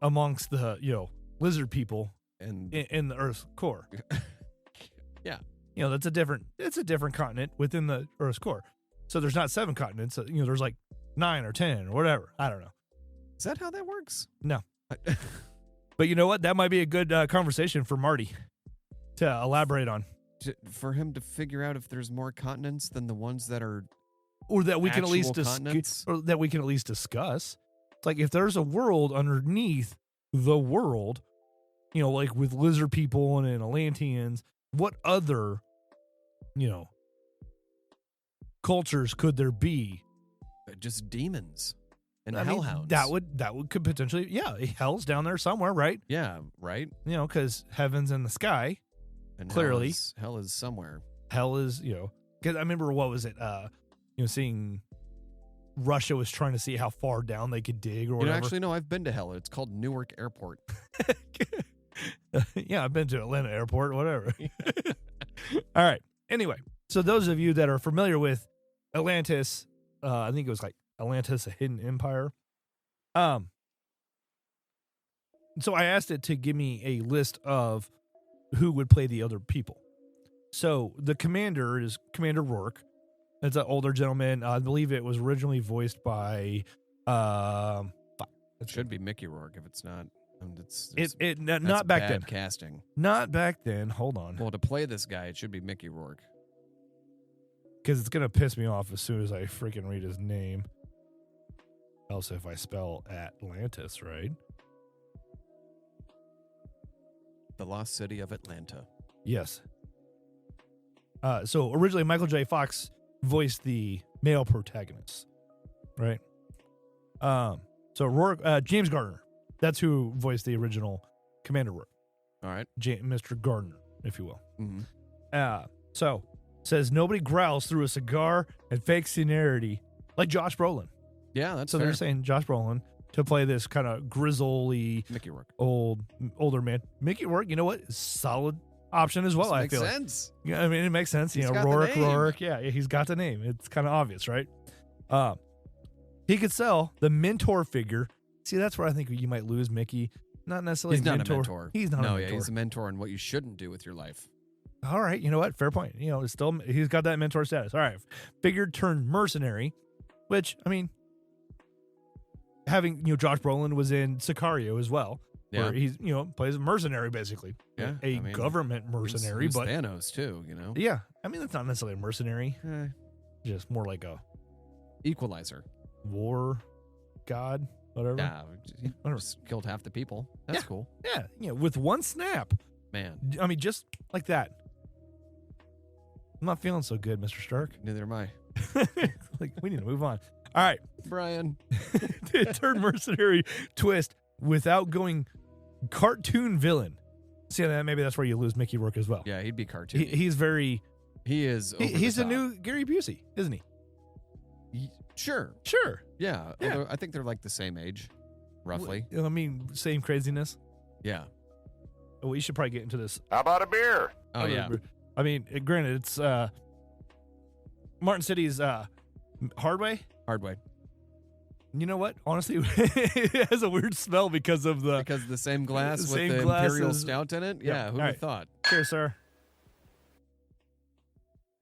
amongst the, lizard people and in the Earth's core. Yeah. It's a different continent within the Earth's core. So there's not 7 continents. There's like 9 or 10 or whatever. I don't know. Is that how that works? No. But you know what? That might be a good conversation for Marty to elaborate on. For him to figure out if there's more continents than the ones that are, or that we can at least discuss. It's like if there's a world underneath the world, like with lizard people and Atlanteans, what other, cultures could there be? Just demons and I hellhounds. Mean, that could potentially, hell's down there somewhere, right? Yeah, right. Because heaven's in the sky. And clearly, hell is somewhere. Hell is, because I remember what was it? Seeing Russia was trying to see how far down they could dig or whatever. Actually, no, I've been to hell. It's called Newark Airport. Yeah, I've been to Atlanta Airport, whatever. All right. Anyway, so those of you that are familiar with Atlantis, I think it was like Atlantis, a Hidden Empire. So I asked it to give me a list of who would play the other people. So the commander is Commander Rourke. It's an older gentleman. I believe it was originally voiced by. It should be Mickey Rourke if it's not. Not back then. Casting. Not back then. Hold on. Well, to play this guy, it should be Mickey Rourke. Because it's gonna piss me off as soon as I freaking read his name. Also, if I spell Atlantis right. The lost city of Atlanta. Yes. So originally Michael J. Fox voiced the male protagonist, right? So Rourke, James Garner, that's who voiced the original Commander Rourke. All right, Mr. Gardner, if you will. Mm-hmm. So says nobody growls through a cigar and fake seniority like Josh Brolin. Yeah, that's so fair. They're saying Josh Brolin to play this kind of grizzly, Mickey Rourke, older man. Mickey Rourke, you know what? Solid option as well. I feel makes sense. Yeah, I mean it makes sense. He's got Rourke. Yeah, he's got the name. It's kind of obvious, right? He could sell the mentor figure. See, that's where I think you might lose Mickey. Not necessarily. He's not a mentor. He's not a mentor. Yeah, he's a mentor in what you shouldn't do with your life. All right, you know what? Fair point. You know, still he's got that mentor status. All right, figure turned mercenary, which I mean, having Josh Brolin was in Sicario as well. Yeah. Where he's, plays a mercenary basically. Yeah. A government mercenary, he's but Thanos too, Yeah. I mean, that's not necessarily a mercenary. Just more like a equalizer. War god, whatever. Yeah. He just killed half the people. That's cool. Yeah. With one snap. Man. I mean, just like that. I'm not feeling so good, Mr. Stark. Neither am I. Like, we need to move on. All right. Bryan. Turn mercenary twist without going cartoon villain. See, maybe that's where you lose Mickey Rourke as well. Yeah, he'd be cartoon. He's very. He is. He's a new Gary Busey, isn't he? Sure. Yeah. Although I think they're like the same age, roughly. I mean, same craziness. Yeah. We should probably get into this. How about a beer? Oh, yeah. I mean, granted, it's Martin City's Hardway. Hardway. You know what? Honestly, it has a weird smell because of the same glass with the Imperial Stout in it. Yeah, who would have thought? Cheers, sir.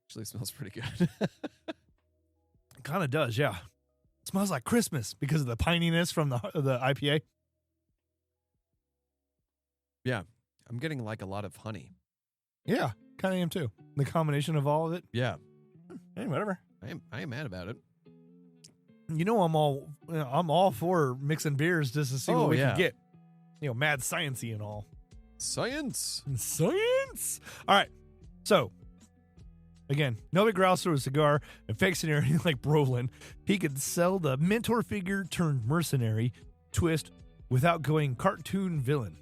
Actually, smells pretty good. Kind of does, yeah. Smells like Christmas because of the pininess from the IPA. Yeah, I'm getting like a lot of honey. Yeah, kind of am too. The combination of all of it. Yeah. Hey, whatever. I am mad about it. You know, I'm all for mixing beers just to see what we can get. Mad sciencey and all. Science. All right. So, again, nobody growls through a cigar and fakes scenario like Brolin. He could sell the mentor figure turned mercenary twist without going cartoon villain.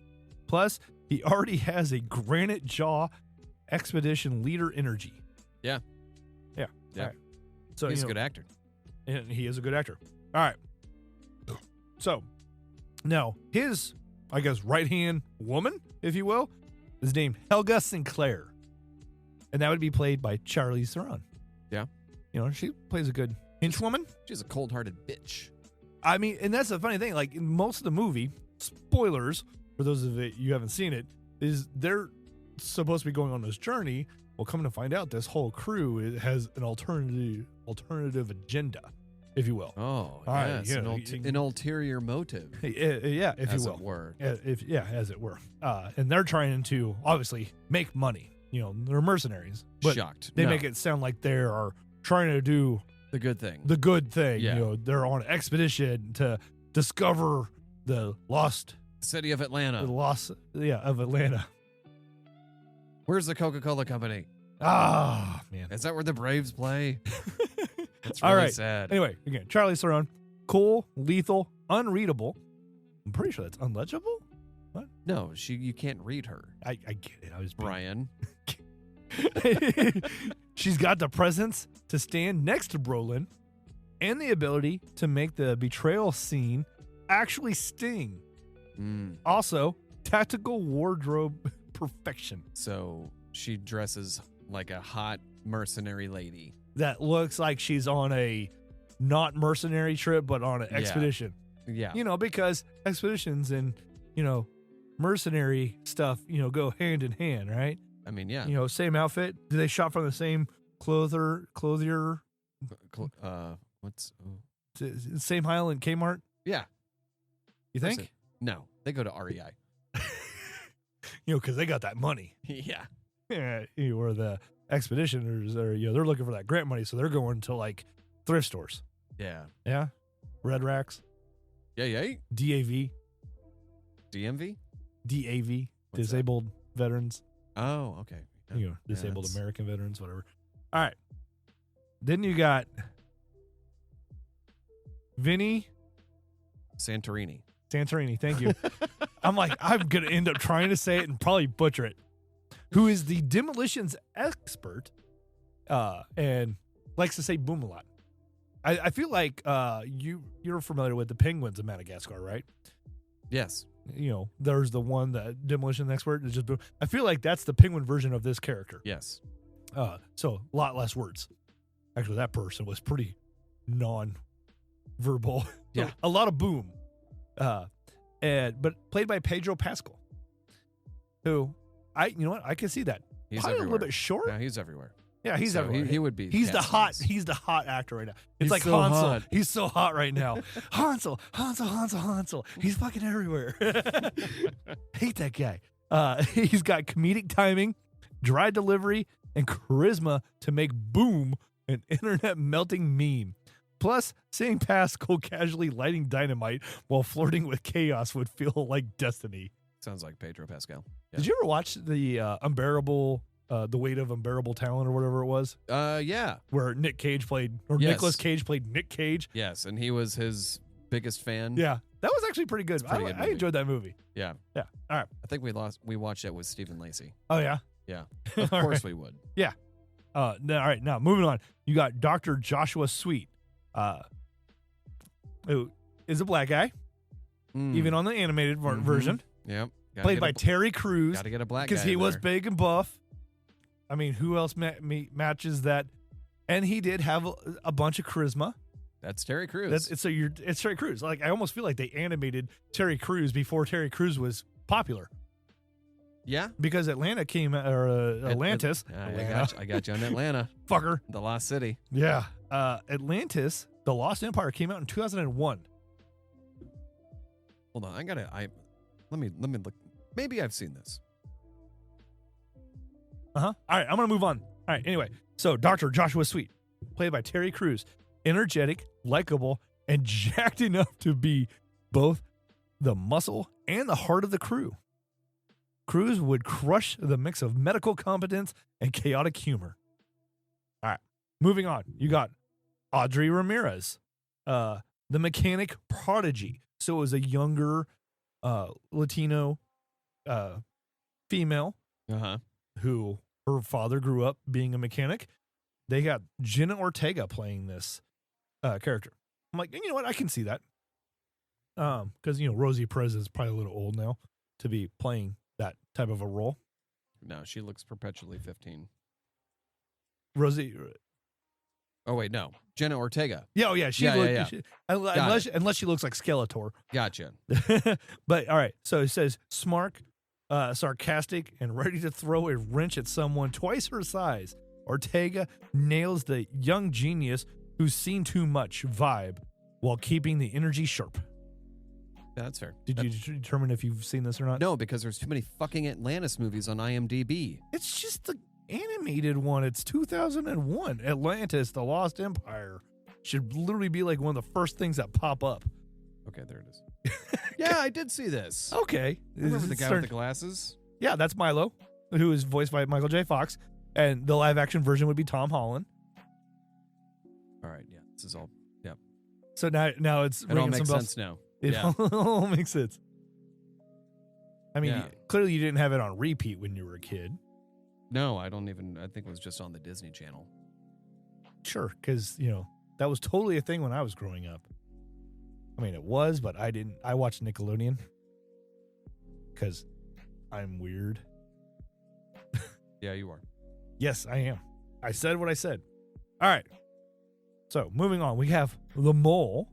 Plus, he already has a granite jaw expedition leader energy. Yeah. All right. So he's a good actor. And he is a good actor. All right. So, now, his, I guess, right-hand woman, if you will, is named Helga Sinclair. And that would be played by Charlize Theron. Yeah. She plays a good henchwoman. She's a cold-hearted bitch. I mean, and that's the funny thing. Like, in most of the movie, spoilers, for those of you who haven't seen it, is they're supposed to be going on this journey. Well, coming to find out, this whole crew has an alternative agenda, if you will. Oh, yes, an ulterior motive. Yeah, if as you will. It were. As it were. And they're trying to, obviously, make money. They're mercenaries. But shocked. They make it sound like they are trying to do the good thing. Yeah. They're on an expedition to discover the lost city of Atlanta. Of Atlanta. Where's the Coca-Cola Company? Ah, man. Is that where the Braves play? That's really all right. Sad. Anyway, again, Charlize Theron, cool, lethal, unreadable. I'm pretty sure that's unlegible. What? No, you can't read her. I get it. I was Bryan. She's got the presence to stand next to Brolin. and the ability to make the betrayal scene actually sting. Also, tactical wardrobe perfection. So she dresses like a hot mercenary lady. That looks like she's on a not mercenary trip, but on an expedition. Yeah. You know, because expeditions and, you know, mercenary stuff, you know, go hand in hand, right? I mean, yeah. You know, same outfit. Do they shop from the same clothier? Same aisle in Kmart? Yeah. You think? No, they go to REI. You know, because they got that money. Yeah. Yeah. Or the expeditioners are, you know, they're looking for that grant money, so they're going to like thrift stores. Yeah. Yeah. Red Racks. Yeah. DAV. DMV? DAV. Disabled Veterans. Oh, okay. Yeah. You know, disabled American veterans, whatever. All right. Then you got Vinny Santorini. Thank you. I'm going to end up trying to say it and probably butcher it. Who is the demolitions expert and likes to say boom a lot. I feel like you're familiar with the penguins of Madagascar, right? Yes. You know, there's the one, the demolition expert is just boom. I feel like that's the penguin version of this character. Yes. So a lot less words. Actually, that person was pretty non-verbal. Yeah. A lot of boom. But played by Pedro Pascal, who you know what? I can see that. He's probably everywhere. a little bit short. Yeah, he's everywhere. Yeah, he's everywhere. He would be. He's the hot actor right now. It's He's like so Hansel. hot. He's so hot right now. Hansel. He's fucking everywhere. Hate that guy. He's got comedic timing, dry delivery, and charisma to make boom an internet melting meme. Plus, seeing Pascal casually lighting dynamite while flirting with chaos would feel like destiny. Sounds like Pedro Pascal. Yeah. Did you ever watch the The Weight of Unbearable Talent or whatever it was? Yeah. Where Nicolas Cage played Nick Cage. Yes, and he was his biggest fan. Yeah, that was actually pretty good. I enjoyed that movie. Yeah. Yeah. All right. I think we watched it with Stephen Lacey. Oh yeah. Yeah. Of course we would. Yeah. All right. Now moving on. You got Dr. Joshua Sweet. Who is a black guy, even on the animated version. Yep. Played by Terry Crews. Got to get a black guy because he was big and buff. I mean, who else matches that? And he did have a bunch of charisma. That's Terry Crews. It's Terry Crews. Like, I almost feel like they animated Terry Crews before Terry Crews was popular. Yeah, because Atlantis. I got you on Atlanta. Fucker. The Lost City. Yeah. Atlantis, The Lost Empire came out in 2001. Hold on, let me look. Maybe I've seen this. All right, I'm gonna move on. All right, anyway, so Dr. Joshua Sweet, played by Terry Crews, energetic, likable, and jacked enough to be both the muscle and the heart of the crew. Crews would crush the mix of medical competence and chaotic humor. All right, moving on. You got Audrey Ramirez, the mechanic prodigy. So it was a younger Latino female who her father grew up being a mechanic. They got Jenna Ortega playing this character. I'm like, you know what? I can see that. Because, you know, Rosie Perez is probably a little old now to be playing that type of a role. No, she looks perpetually 15. Rosie. Oh, wait, no. Jenna Ortega. Yeah, oh, yeah. Unless she looks like Skeletor. Gotcha. But, all right. So it says smart, sarcastic, and ready to throw a wrench at someone twice her size. Ortega nails the young genius who's seen too much vibe while keeping the energy sharp. Yeah, that's fair. Did you determine if you've seen this or not? No, because there's too many fucking Atlantis movies on IMDb. It's just the animated one. It's 2001. Atlantis, The Lost Empire. Should literally be like one of the first things that pop up. Okay, there it is. Yeah, I did see this. Okay. I remember the guy with the glasses? Yeah, that's Milo, who is voiced by Michael J. Fox. And the live action version would be Tom Holland. All right, yeah. This is all, yeah. So now it's it all makes sense now. It all makes sense. I mean, Yeah. clearly you didn't have it on repeat when you were a kid. No, I think it was just on the Disney Channel. Sure, because, you know, That was totally a thing when I was growing up. I mean, it was, but I didn't. I watched Nickelodeon because I'm weird. Yeah, you are. Yes, I am. I said what I said. All right. So, moving on. We have the Mole,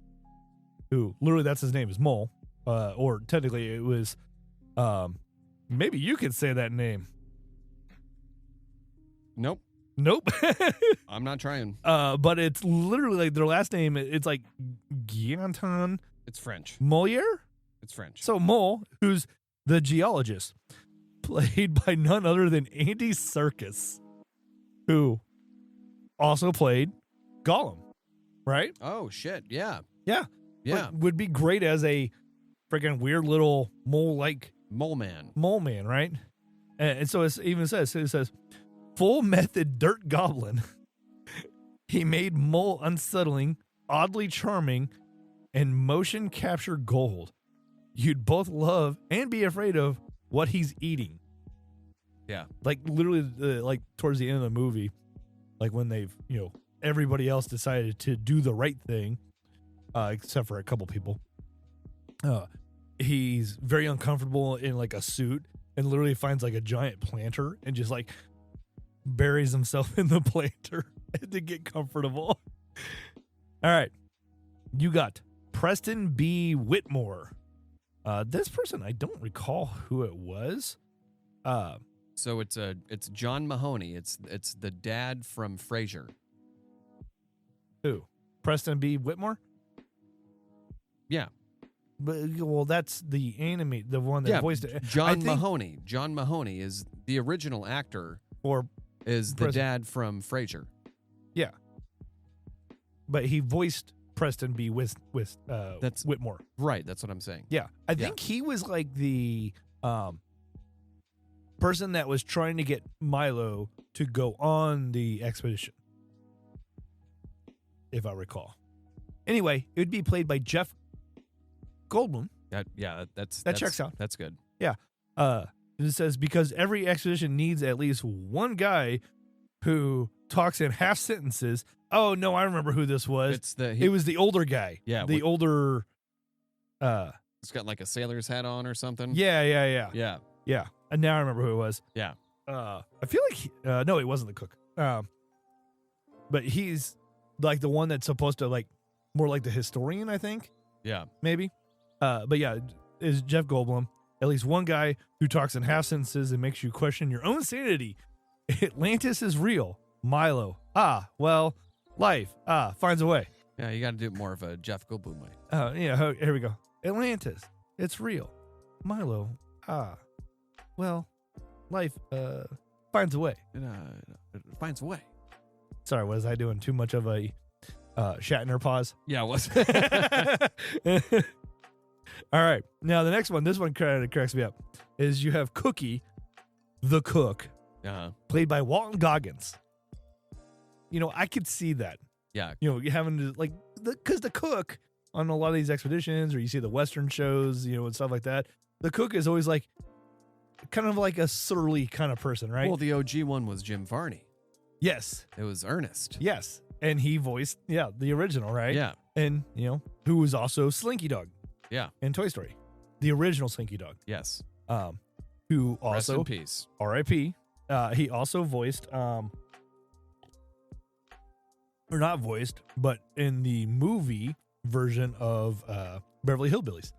who literally that's his name is Mole. Or technically it was, maybe you could say that name. Nope. I'm not trying. But it's literally like their last name. It's like Guillanton. It's French. Moliere? It's French. So Mole, who's the geologist, played by none other than Andy Serkis, who also played Gollum, right? Oh, shit. Yeah. Yeah. Yeah. Would be great as a freaking weird little mole-like Mole man, right? And so it even says, full method dirt goblin. He made Mole unsettling, oddly charming, and motion capture gold. You'd both love and be afraid of what he's eating. Yeah. Like literally like towards the end of the movie, like when they've, everybody else decided to do the right thing, except for a couple people. He's very uncomfortable in like a suit and literally finds like a giant planter and just like buries himself in the planter to get comfortable. All right. You got Preston B. Whitmore. This person, I don't recall who it was. So it's John Mahoney. It's the dad from Frasier. Who? Preston B. Whitmore? Yeah. But well, that's the one that voiced it. Mahoney. John Mahoney is the original actor, or is the dad from Frasier. Yeah, but he voiced Preston B. Whitmore. Right, that's what I'm saying. Yeah, I think he was like the person that was trying to get Milo to go on the expedition, if I recall. Anyway, it would be played by Jeff Goldblum. That checks out. That's good. Yeah. It says because every expedition needs at least one guy who talks in half sentences. Oh no, I remember who this was. It was the older guy. Yeah, older. He's got like a sailor's hat on or something. Yeah. And now I remember who it was. Yeah. I feel like no, it wasn't the cook. But he's like the one that's supposed to like more like the historian, I think. Yeah. Maybe. But yeah, is Jeff Goldblum. At least one guy who talks in half sentences and makes you question your own sanity. Atlantis is real. Milo. Well, life. Finds a way. Yeah, you got to do more of a Jeff Goldblum way. Yeah, here we go. Atlantis. It's real. Milo. Well, life finds a way. It finds a way. Sorry, was I doing too much of a Shatner pause? Yeah, it was. All right. Now, the next one, this one kind of cracks me up, is you have Cookie, the cook, played by Walton Goggins. I could see that. Yeah. You having to, like, because the cook on a lot of these expeditions, or you see the Western shows, and stuff like that, the cook is always like, kind of like a surly kind of person, right? Well, the OG one was Jim Varney. Yes. It was Ernest. Yes. And he voiced, the original, right? Yeah. And, who was also Slinky Dog. Yeah. In Toy Story. The original Slinky Dog. Yes. Who also... Rest in peace. R.I.P. He also voiced... or not voiced, but in the movie version of Beverly Hillbillies.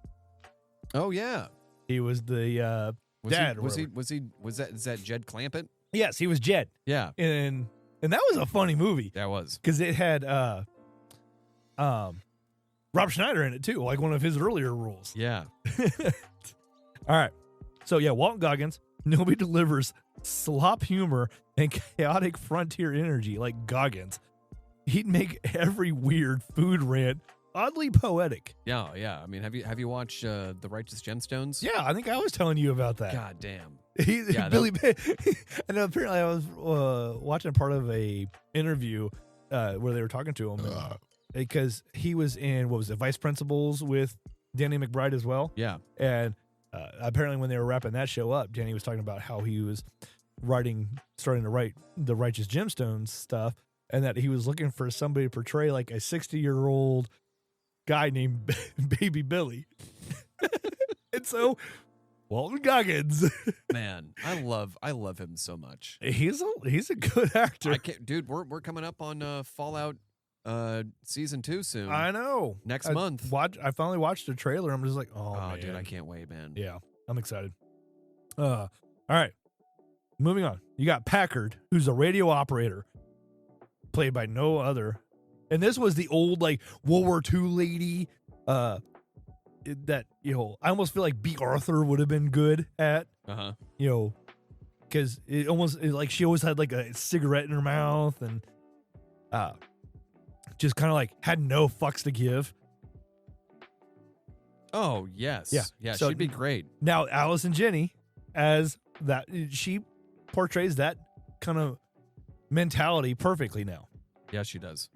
Oh, yeah. He was the dad. Is that Jed Clampett? Yes, he was Jed. Yeah. And that was a funny movie. That was. Because it had Rob Schneider in it too, like one of his earlier roles. Yeah. All right. So yeah, Walton Goggins, nobody delivers slop humor and chaotic frontier energy like Goggins. He'd make every weird food rant oddly poetic. Yeah. I mean, have you watched The Righteous Gemstones? Yeah, I think I was telling you about that. God damn. Billy. And apparently, I was watching part of a interview where they were talking to him because he was in Vice Principals with Danny McBride as well. Yeah, and apparently, when they were wrapping that show up, Danny was talking about how he was starting to write the Righteous Gemstones stuff. and that he was looking for somebody to portray like a 60-year-old guy named Baby Billy. And so Walton Goggins, man, I love him so much. He's a good actor. Dude, we're coming up on Fallout season 2 soon. I know. Next month. I finally watched the trailer. I'm just like, oh man. Dude, I can't wait, man. Yeah, I'm excited. All right. Moving on. You got Packard, who's a radio operator, played by no other. And this was the old like World War II lady that, I almost feel like B. Arthur would have been good at. Uh-huh. Because like she always had like a cigarette in her mouth and just kind of like had no fucks to give. Oh, yes. Yeah, so she'd be great. Now, Allison Janney, as that, she portrays that kind mentality perfectly now. Yeah, she does.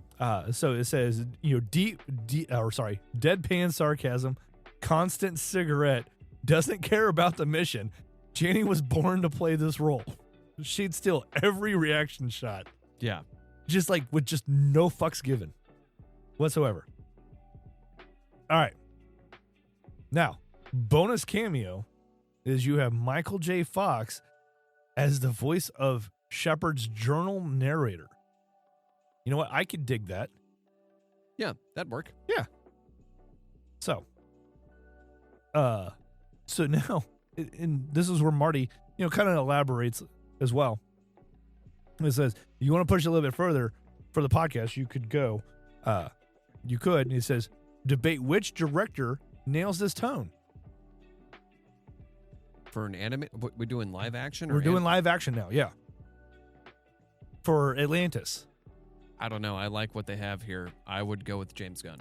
So it says, deadpan sarcasm, constant cigarette, doesn't care about the mission. Janney was born to play this role. She'd steal every reaction shot. Yeah. Just like with just no fucks given whatsoever. All right. Now, bonus cameo is you have Michael J. Fox as the voice of Shepard's journal narrator. You know what? I could dig that. Yeah, that'd work. Yeah. So now, and this is where Marty, kind of elaborates as well. It says, you want to push a little bit further for the podcast, you could go, and he says, debate which director nails this tone. For an anime, we're doing live action? We're doing live action now, yeah. For Atlantis. I don't know. I like what they have here. I would go with James Gunn.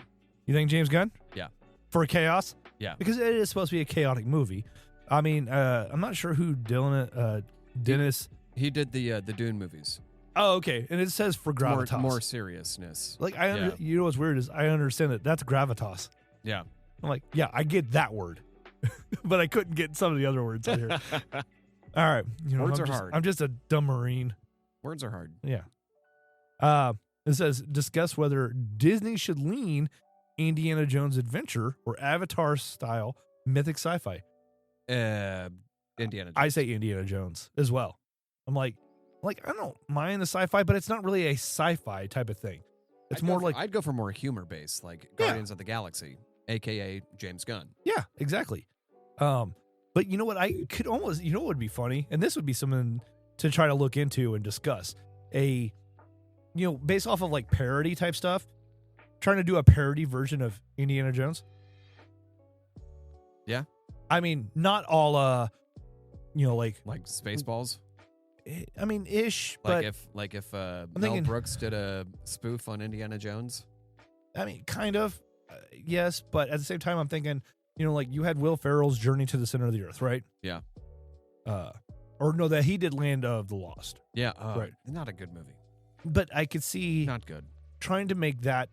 You think James Gunn? Yeah. For Chaos? Yeah. Because it is supposed to be a chaotic movie. I mean, I'm not sure who Dennis... He did the Dune movies. Oh, okay. And it says for gravitas. More seriousness. Like, you know what's weird is I understand that's gravitas. Yeah. I'm like, yeah, I get that word. But I couldn't get some of the other words out here. All right. Words are hard. I'm just a dumb Marine. Words are hard. Yeah. It says, discuss whether Disney should lean Indiana Jones adventure or Avatar style mythic sci-fi. Indiana Jones. I say Indiana Jones as well. I'm like I don't mind the sci-fi, but it's not really a sci-fi type of thing. It's I'd go for more humor based, like Guardians of the Galaxy, aka James Gunn. Yeah, exactly. But you know what? I could almost, what would be funny, and this would be something to try to look into and discuss. Based off of like parody type stuff, trying to do a parody version of Indiana Jones. Yeah. I mean, not all, like Spaceballs. I mean, ish. But if Mel Brooks did a spoof on Indiana Jones. I mean, kind of, yes. But at the same time, I'm thinking, like you had Will Ferrell's Journey to the Center of the Earth, right? Yeah. Or no, that he did Land of the Lost. Yeah. Right. Not a good movie. But I could see not good. Trying to make that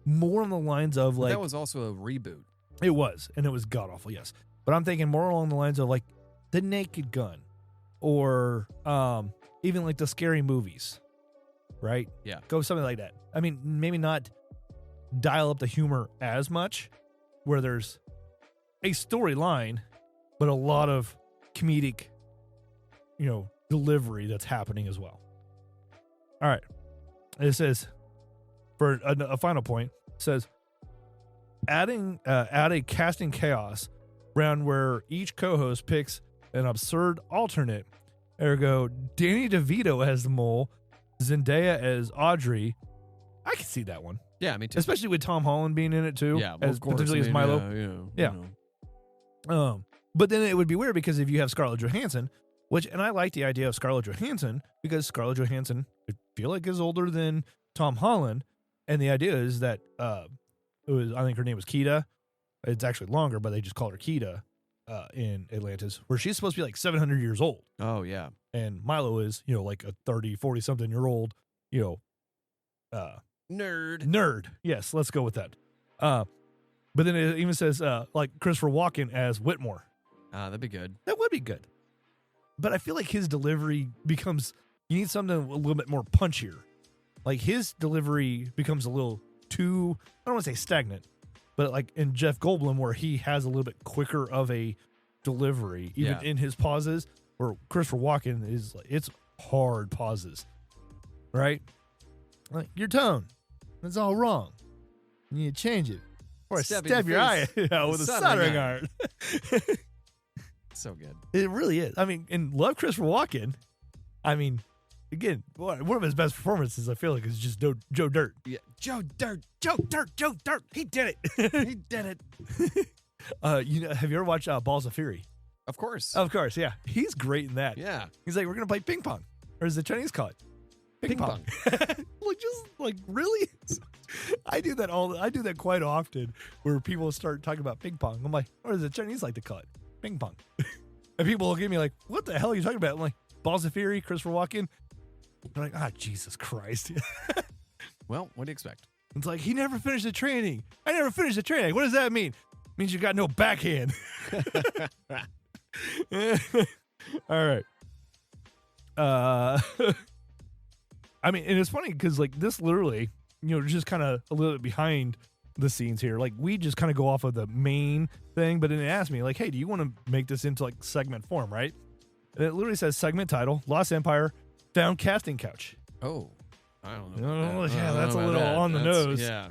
more on the lines of like that was also a reboot. It was, and it was god awful, yes. But I'm thinking more along the lines of like The Naked Gun, or even like the Scary Movies, right? Yeah, go something like that. I mean, maybe not dial up the humor as much, where there's a storyline, but a lot of comedic, delivery that's happening as well. All right. It says, for a final point, it says, add a casting chaos round where each co-host picks an absurd alternate. Ergo, Danny DeVito as the mole, Zendaya as Audrey. I can see that one. Yeah, me too. Especially with Tom Holland being in it too. Yeah, as potentially as Milo. Yeah. But then it would be weird because if you have Scarlett Johansson, and I like the idea of Scarlett Johansson because Scarlett Johansson, I feel like, is older than Tom Holland, and the idea is that I think her name was Kida. It's actually longer, but they just call her Kida in Atlantis, where she's supposed to be like 700 years old. Oh yeah, and Milo is like a 30, 40 something year old, nerd. Yes, let's go with that. But then it even says like Christopher Walken as Whitmore. That'd be good. That would be good. But I feel like his delivery becomes, you need something a little bit more punchier. like his delivery becomes a little too, I don't want to say stagnant, but like in Jeff Goldblum, where he has a little bit quicker of a delivery, even in his pauses, where Christopher Walken is like, it's hard pauses, right? Like, your tone, that's all wrong. You need to change it. Or stab your eye out with a soldering iron. So good. It really is. I mean, and love Christopher Walken. I mean, again, one of his best performances, I feel like, is just Joe Dirt. Yeah, Joe Dirt. He did it. He did it. Have you ever watched Balls of Fury? Of course. Yeah. He's great in that. Yeah. He's like, we're going to play ping pong. Or as the Chinese call it, ping pong. Like, really? I do that quite often, where people start talking about ping pong. I'm like, or as the Chinese like to call it, ping pong. And people look at me like, what the hell are you talking about? I'm like, Balls of Fury, Christopher Walken. They're like, Jesus Christ. Well, what do you expect? It's like, he never finished the training. I never finished the training. What does that mean? It means you got no backhand. All right. I mean, and it's funny because, like, this literally, just kind of a little bit behind the scenes here. Like, we just kind of go off of the main thing, but then it asked me, like, hey, do you want to make this into, like, segment form, right? And it literally says segment title, Lost Empire, found casting couch. Oh, I don't know. Yeah, that's a little on the nose. Yeah.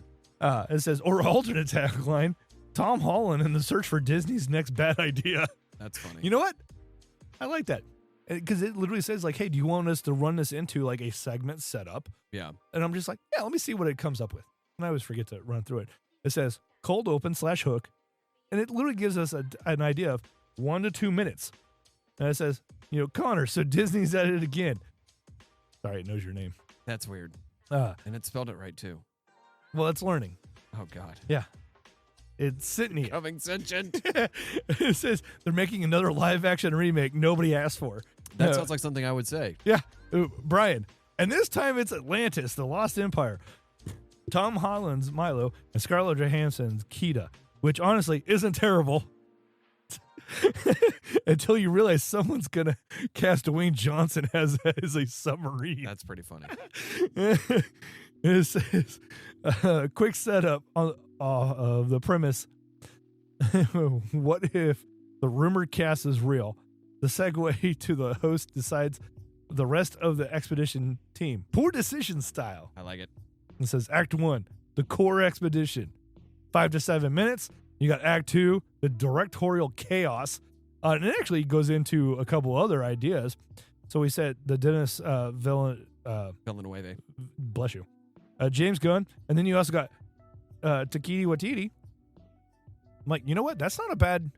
It says, or alternate tagline, Tom Holland in the search for Disney's next bad idea. That's funny. You know what? I like that. Because it literally says, like, hey, do you want us to run this into, like, a segment setup? Yeah. And I'm just like, yeah, let me see what it comes up with. And I always forget to run through it. It says cold open / hook. And it literally gives us an idea of 1 to 2 minutes. And it says, Connor, so Disney's at it again. Sorry, it knows your name. That's weird. And it spelled it right, too. Well, it's learning. Oh, God. Yeah. It's Sydney. Becoming sentient. It says they're making another live-action remake nobody asked for. That sounds like something I would say. Yeah. Bryan. And this time it's Atlantis, the Lost Empire. Tom Holland's Milo and Scarlett Johansson's Kida, which honestly isn't terrible. Until you realize someone's going to cast Dwayne Johnson as a submarine. That's pretty funny. It says, quick setup of the premise. What if the rumored cast is real? The segue to the host decides the rest of the expedition team. Poor decision style. I like it. It says Act 1, the core expedition. 5 to 7 minutes. You got Act 2, the directorial chaos. And it actually goes into a couple other ideas. So we said the Dennis Villeneuve. Bless you. James Gunn. And then you also got Taika Waititi. I'm like, you know what? That's not a bad...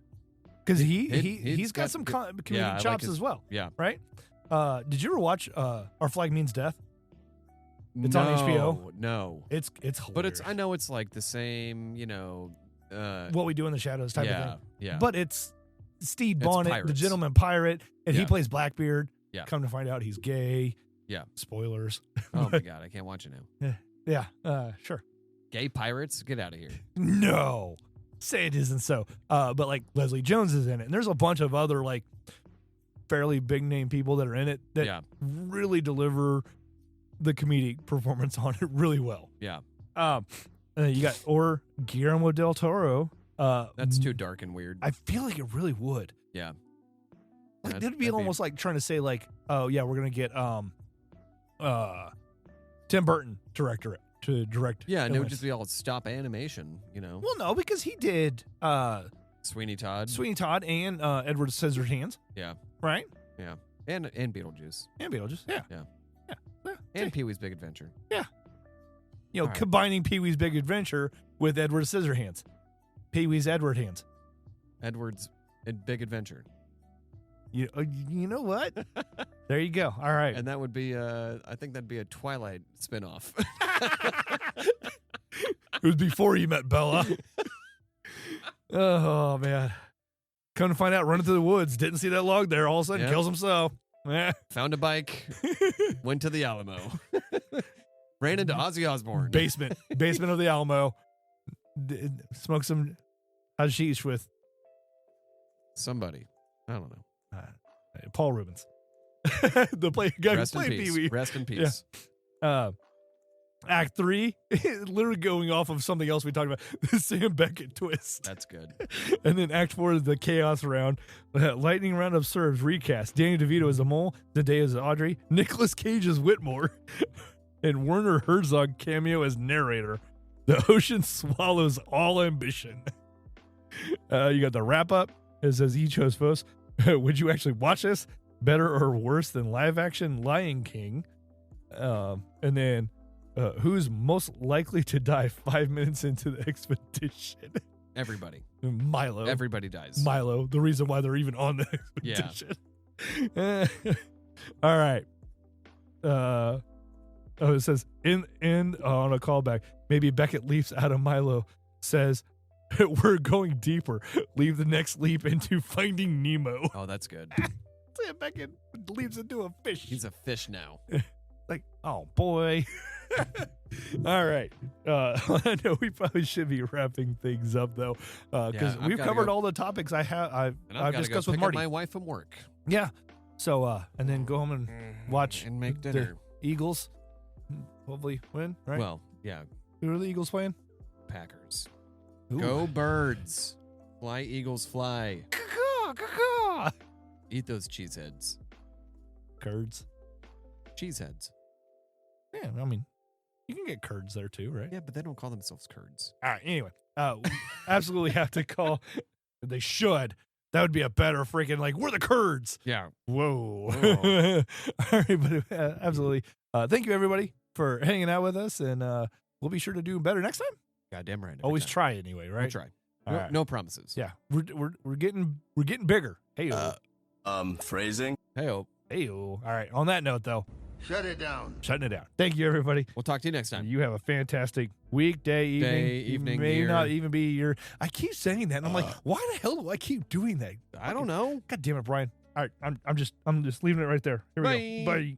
Because he's got some comedic chops as well. Yeah. Right? Did you ever watch Our Flag Means Death? It's on HBO. No. It's hilarious. But I know it's like the same, What We Do in the Shadows type of thing. Yeah. But it's Steve Bonnet, the gentleman pirate, and he plays Blackbeard. Yeah. Come to find out he's gay. Yeah. Spoilers. Oh my God, I can't watch it now. Yeah. Sure. Gay pirates? Get out of here. No. Say it isn't so. But like Leslie Jones is in it. And there's a bunch of other like fairly big name people that are in it that really deliver the comedic performance on it really well. Yeah. You got Guillermo del Toro. That's too dark and weird. I feel like it really would. Yeah. Like that'd be almost like trying to say like, oh yeah, we're gonna get Tim Burton to direct. Yeah, and it would just be all stop animation, Well, no, because he did Sweeney Todd and Edward Scissorhands. Yeah. Right? Yeah. And Beetlejuice. Yeah. And Pee-wee's Big Adventure. Yeah. Combining Pee-wee's Big Adventure with Edward Scissorhands. Pee-wee's Edward Hands. Edward's Big Adventure. You know what? There you go. All right. And that would be, I think that'd be a Twilight spinoff. It was before you met Bella. Oh, man. Come to find out, running through the woods. Didn't see that log there. All of a sudden, kills himself. Found a bike. Went to the Alamo. Ran into Ozzy Osbourne. Basement of the Alamo. Smoked some hashish with somebody. I don't know. Paul Rubens. The guy who played Pee-wee. Rest in peace. Yeah. Act 3, literally going off of something else we talked about, the Sam Beckett twist. That's good. And then Act 4 is the chaos round. Lightning round of serves recast. Danny DeVito as a mole. Zendaya as Audrey. Nicolas Cage as Whitmore. And Werner Herzog cameo as narrator. The ocean swallows all ambition. You got the wrap up. It says each host post. Would you actually watch this? Better or worse than live action Lion King? And then who's most likely to die 5 minutes into the expedition? Everybody. Milo. Everybody dies. Milo, the reason why they're even on the expedition. Yeah. All right. It says in on a callback. Maybe Beckett leaps out of Milo. Says we're going deeper. Leave the next leap into Finding Nemo. Oh, that's good. Sam Beckett leaps into a fish. He's a fish now. Like, oh boy. All right. I know we probably should be wrapping things up though, because we've covered all the topics I've discussed with Marty. My wife from work. Yeah. So and then go home and watch and make dinner. The Eagles hopefully win. Right. Well, yeah. Who are the Eagles playing? Packers. Ooh. Go Birds. Fly Eagles fly. Caw-caw. Eat those cheeseheads. Curds. Cheeseheads. Yeah, I mean, you can get curds there too, right? Yeah, but they don't call themselves curds. All right. Anyway, we absolutely have to call. They should. That would be a better freaking we're the curds. Yeah. Whoa. All right, but absolutely. Thank you everybody for hanging out with us, and we'll be sure to do better next time. Goddamn right. Always try anyway, right? We'll try. Right. No promises. Yeah, we're getting bigger. Hey. Phrasing. Hey-o. All right. On that note, though. Shut it down. Shutting it down. Thank you, everybody. We'll talk to you next time. You have a fantastic week, day, evening, may year. not even be your. I keep saying that, and I'm like, why the hell do I keep doing that? I don't know. God damn it, Bryan. All right, I'm just leaving it right there. Here we go. Bye.